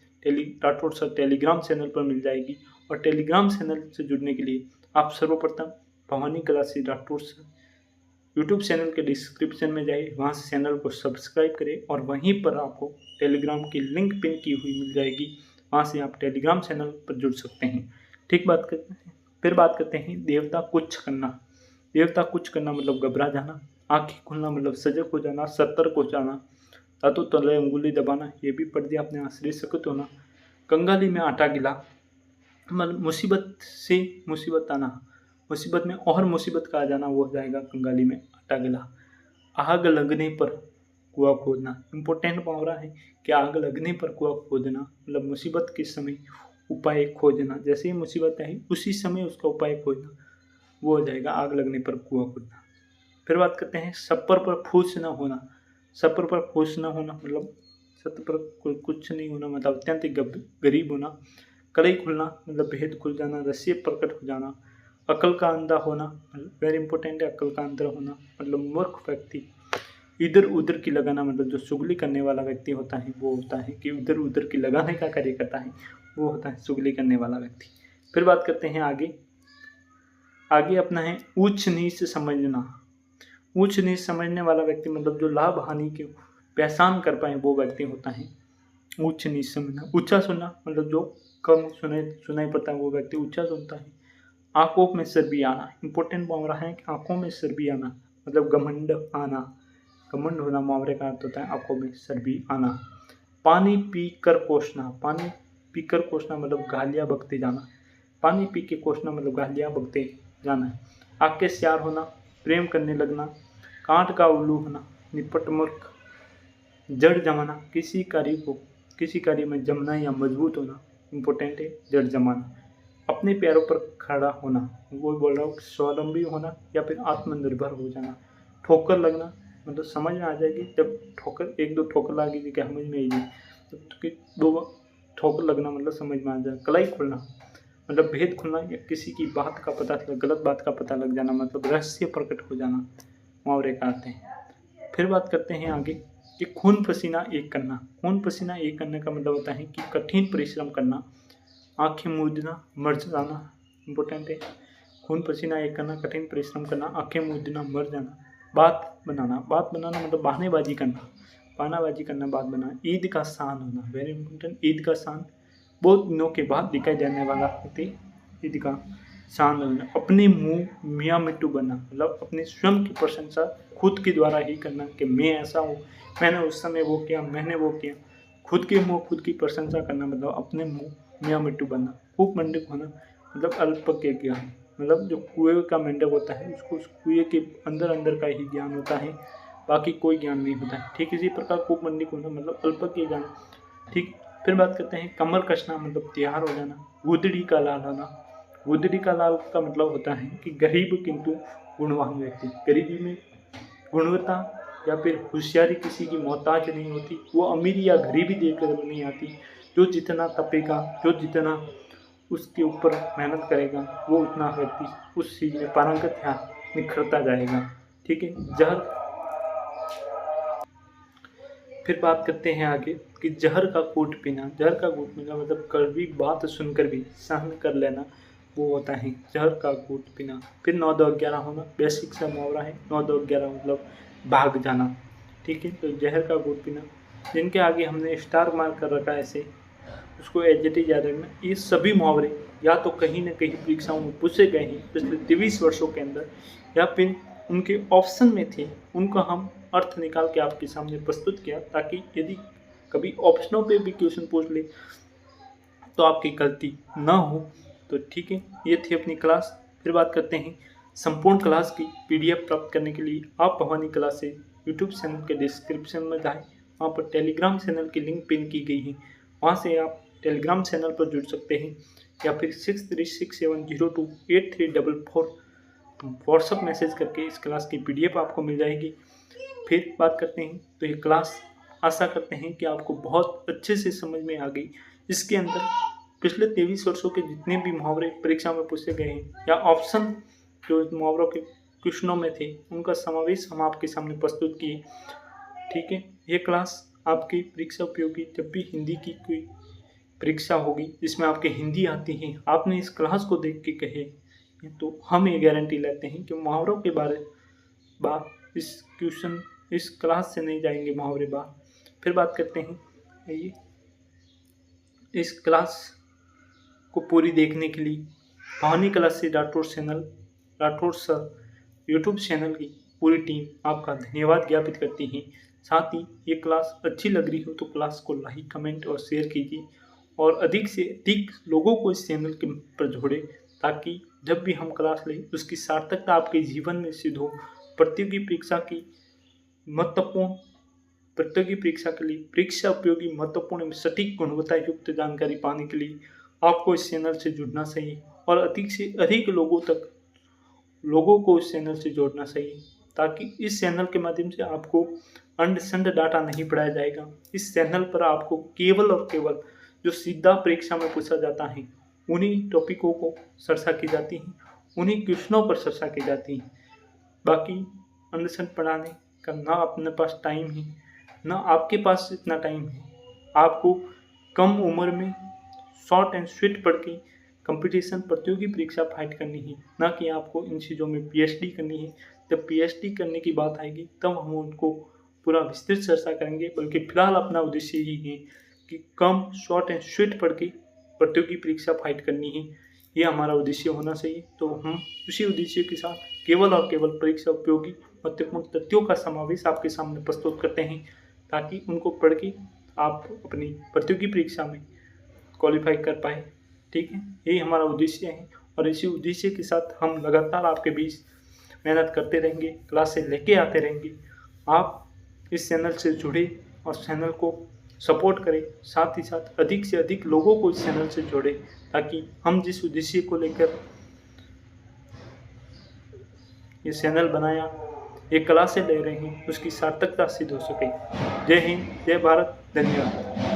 Rathore sir Telegram channel पर मिल जाएगी और टेलीग्राम चैनल से जुड़ने के लिए आप सर्वप्रथम Bhavani classes Rathore sir YouTube channel के डिस्क्रिप्शन में जाइए, वहाँ से चैनल को सब्सक्राइब करें और वहीं पर आपको टेलीग्राम की लिंक पिन की हुई मिल जाएगी, वहाँ से आप टेलीग्राम चैनल पर जुड़ सकते हैं। ठीक बात करते हैं। फिर बात करते हैं देवता कुछ करना मतलब घबरा जाना, आँखें खुलना मतलब सजग हो जाना, सतर्क हो जाना, दांतों तले उंगली दबाना, ये भी पढ़ दिया आपने। आश्रय सकत होना, कंगाली में आटा गिला मतलब मुसीबत से मुसीबत आना, मुसीबत में और मुसीबत का आ जाना, वो हो जाएगा कंगाली में आटा गिला। आग लगने पर कुआं खोदना, इंपॉर्टेंट मुहावरा है कि आग लगने पर कुआं खोदना मतलब मुसीबत के समय उपाय खोजना, जैसे ही मुसीबत आई उसी समय उसका उपाय खोजना, वो हो जाएगा आग लगने पर कुआं खोदना। फिर बात करते हैं सपर पर फूस न होना, सपर पर फूस न होना मतलब सत्य पर कुछ नहीं होना मतलब अत्यंत गरीब होना। कलई खुलना मतलब भेद खुल जाना, रहस्य प्रकट हो जाना। अकल का अंधा होना, वेरी इंपॉर्टेंट है, अकल का अंधा होना मतलब मूर्ख व्यक्ति। इधर उधर की लगाना मतलब जो चुगली करने वाला व्यक्ति होता है वो होता है कि इधर उधर की लगाने का कार्य करता है, वो होता है चुगली करने वाला व्यक्ति। फिर बात करते हैं आगे अपना है उच्च नीच समझना। उच्च नीच समझने वाला व्यक्ति मतलब जो लाभ हानि की पहचान कर पाए वो व्यक्ति होता है उच्च नीच समझना। ऊंचा सुनना मतलब जो कम सुनाई पड़ता है वो व्यक्ति ऊंचा सुनता है। आंखों में चर्बी आना, इंपॉर्टेंट मुहावरा है कि आंखों में चर्बी आना मतलब घमंड आना, घमंड होना मुहावरे का अर्थ होता है आंखों में चर्बी आना। पानी पी कर कोसना, पानी पी कर कोसना मतलब गालियाँ बकते जाना, पानी पी के कोसना मतलब गालियाँ बकते जाना। आग के सियार होना, प्रेम करने लगना। कांट का उल्लू होना, निपट मूर्ख। जड़ जमाना, किसी कार्य में जमना या मजबूत होना, इम्पोर्टेंट है जड़ जमाना। अपने पैरों पर खड़ा होना, वो बोल रहा हूँ स्वावलंबी होना या फिर आत्मनिर्भर हो जाना। ठोकर लगना मतलब समझ में आ जाएगी जब ठोकर एक दो ठोकर लगेगी क्या समझ में आएगी, तो दो ठोकर लगना मतलब समझ में आ जाए। कलाई खुलना मतलब भेद खुलना या किसी की बात का पता गलत बात का पता लग जाना मतलब रहस्य प्रकट हो जाना मुहावरे का अर्थ है। फिर बात करते हैं आगे कि खून पसीना एक करना। खून पसीना एक करने का मतलब होता है कि कठिन परिश्रम करना, आंखें मूंदना, मर जाना, इम्पोर्टेंट है। खून पसीना एक करना, कठिन परिश्रम करना, आंखें मूंदना, मर जाना। बात बनाना मतलब बहानेबाजी करना, बात बनाना। ईद का शान होना, वेरी इंपॉर्टेंट, ईद का शान बहुत दिनों के बाद दिखाई देने वाला व्यक्ति ईद का शान होना। अपने मुंह मियाँ मिट्टू बनना मतलब अपने स्वयं की प्रशंसा खुद के द्वारा ही करना कि मैं ऐसा हूँ, मैंने उस समय वो किया, मैंने वो किया। खुद के मुंह खुद की प्रशंसा करना मतलब अपने मुंह मियाँ मिट्टू बनना। कूप मंडक होना मतलब अल्पज्ञ ज्ञान मतलब जो कुएं का मेंढक होता है उसको उस कुएं के अंदर का ही ज्ञान होता है, बाकी कोई ज्ञान नहीं होता है। ठीक इसी प्रकार कूप मंडक होना मतलब अल्पज्ञ ज्ञान। ठीक। फिर बात करते हैं कमर कसना मतलब तैयार हो जाना। गुदड़ी का लाल होना, गुदड़ी का लाल का मतलब होता है कि गरीब किंतु गुणवान व्यक्ति। गरीबी में गुणवत्ता या फिर होशियारी किसी की मोहताज नहीं होती, वो अमीरी या गरीबी देखकर नहीं आती। जो जितना तपेगा, जो जितना उसके ऊपर मेहनत करेगा वो उतना व्यक्ति उस चीज़ में पारंगत या निखरता जाएगा। ठीक है। फिर बात करते हैं आगे कि जहर का घूंट पीना। जहर का घूंट पीना मतलब कड़वी बात सुनकर भी सहन कर लेना, वो होता है जहर का घूंट पीना। फिर 9-2-11 होना, बेसिक सा मुहावरा है। 9-2-11 मतलब भाग जाना। ठीक है। तो जहर का घूंट पीना, जिनके आगे हमने स्टार मार्क कर रखा है ऐसे उसको एडजेक्टिव याद रखना। ये सभी मुहावरे या तो कहीं न कहीं परीक्षाओं में पूछे गए हैं पिछले 23 वर्षों के अंदर, या फिर उनके ऑप्शन में थे, उनका हम अर्थ निकाल के आपके सामने प्रस्तुत किया ताकि यदि कभी ऑप्शनों पे भी क्वेश्चन पूछ ले तो आपकी गलती ना हो। तो ठीक है, ये थी अपनी क्लास। फिर बात करते हैं संपूर्ण क्लास की पीडीएफ प्राप्त करने के लिए आप भवानी क्लासेज यूट्यूब चैनल के डिस्क्रिप्शन में जाएं, वहाँ पर टेलीग्राम चैनल की लिंक पिन की गई है, वहाँ से आप टेलीग्राम चैनल पर जुड़ सकते हैं, या फिर 6367028344 व्हाट्सअप मैसेज करके इस क्लास की पीडीएफ आपको मिल जाएगी। फिर बात करते हैं तो ये क्लास आशा करते हैं कि आपको बहुत अच्छे से समझ में आ गई। इसके अंदर पिछले 23 वर्षों के जितने भी मुहावरे परीक्षा में पूछे गए हैं या ऑप्शन जो मुहावरों के क्वेश्चनों में थे उनका समावेश हम आपके सामने प्रस्तुत किए। ठीक है। ये क्लास आपकी परीक्षा उपयोगी जब भी हिंदी की कोई परीक्षा होगी जिसमें आपके हिंदी आती है, आपने इस क्लास को देख के कहे तो हम ये गारंटी लेते हैं कि मुहावरों के बात इस क्लास से नहीं जाएंगे मुहावरे बाहर। फिर बात करते हैं आइए इस क्लास को पूरी देखने के लिए भवानी क्लास से राठौर सर यूट्यूब चैनल की पूरी टीम आपका धन्यवाद ज्ञापित करती है। साथ ही ये क्लास अच्छी लग रही हो तो क्लास को लाइक, कमेंट और शेयर कीजिए और अधिक से अधिक लोगों को इस चैनल के पर जोड़ें ताकि जब भी हम क्लास लें उसकी सार्थकता आपके जीवन में सिद्ध हो। प्रतियोगी परीक्षा के लिए परीक्षा उपयोगी महत्वपूर्ण सटीक गुणवत्ता युक्त जानकारी पाने के लिए आपको इस चैनल से जुड़ना चाहिए और अधिक से अधिक लोगों को इस चैनल से जोड़ना चाहिए ताकि इस चैनल के माध्यम से आपको अंड डाटा नहीं पढ़ाया जाएगा। इस चैनल पर आपको केवल और केवल जो सीधा परीक्षा में पूछा जाता है उन्हीं टॉपिकों को चर्चा की जाती है, उन्हीं क्वेश्चनों पर चर्चा की जाती है। बाकी अंड पढ़ाने का ना अपने पास टाइम है ना आपके पास इतना टाइम है। आपको कम उम्र में शॉर्ट एंड स्वीट पढ़ के कंपटीशन प्रतियोगी परीक्षा फाइट करनी है, ना कि आपको इन चीज़ों में पीएचडी करनी है। जब पीएचडी करने की बात आएगी तब हम उनको पूरा विस्तृत चर्चा करेंगे, बल्कि फिलहाल अपना उद्देश्य यही है कि कम शॉर्ट एंड स्वीट पढ़ के प्रतियोगी परीक्षा फाइट करनी है। ये हमारा उद्देश्य होना चाहिए। तो हम उसी उद्देश्य के साथ केवल और केवल परीक्षा उपयोगी महत्वपूर्ण तथ्यों का समावेश आपके सामने प्रस्तुत करते हैं, ताकि उनको पढ़ के आप अपनी प्रतियोगी परीक्षा में क्वालिफाई कर पाए। ठीक है, यही हमारा उद्देश्य है और इसी उद्देश्य के साथ हम लगातार आपके बीच मेहनत करते रहेंगे, क्लासेस लेके आते रहेंगे। आप इस चैनल से जुड़े और चैनल को सपोर्ट करें, साथ ही साथ अधिक से अधिक लोगों को इस चैनल से जोड़ें, ताकि हम जिस उद्देश्य को लेकर ये चैनल बनाया, ये क्लासें ले रहे हैं, उसकी सार्थकता सिद्ध हो सके। जय हिंद, जय भारत, धन्यवाद।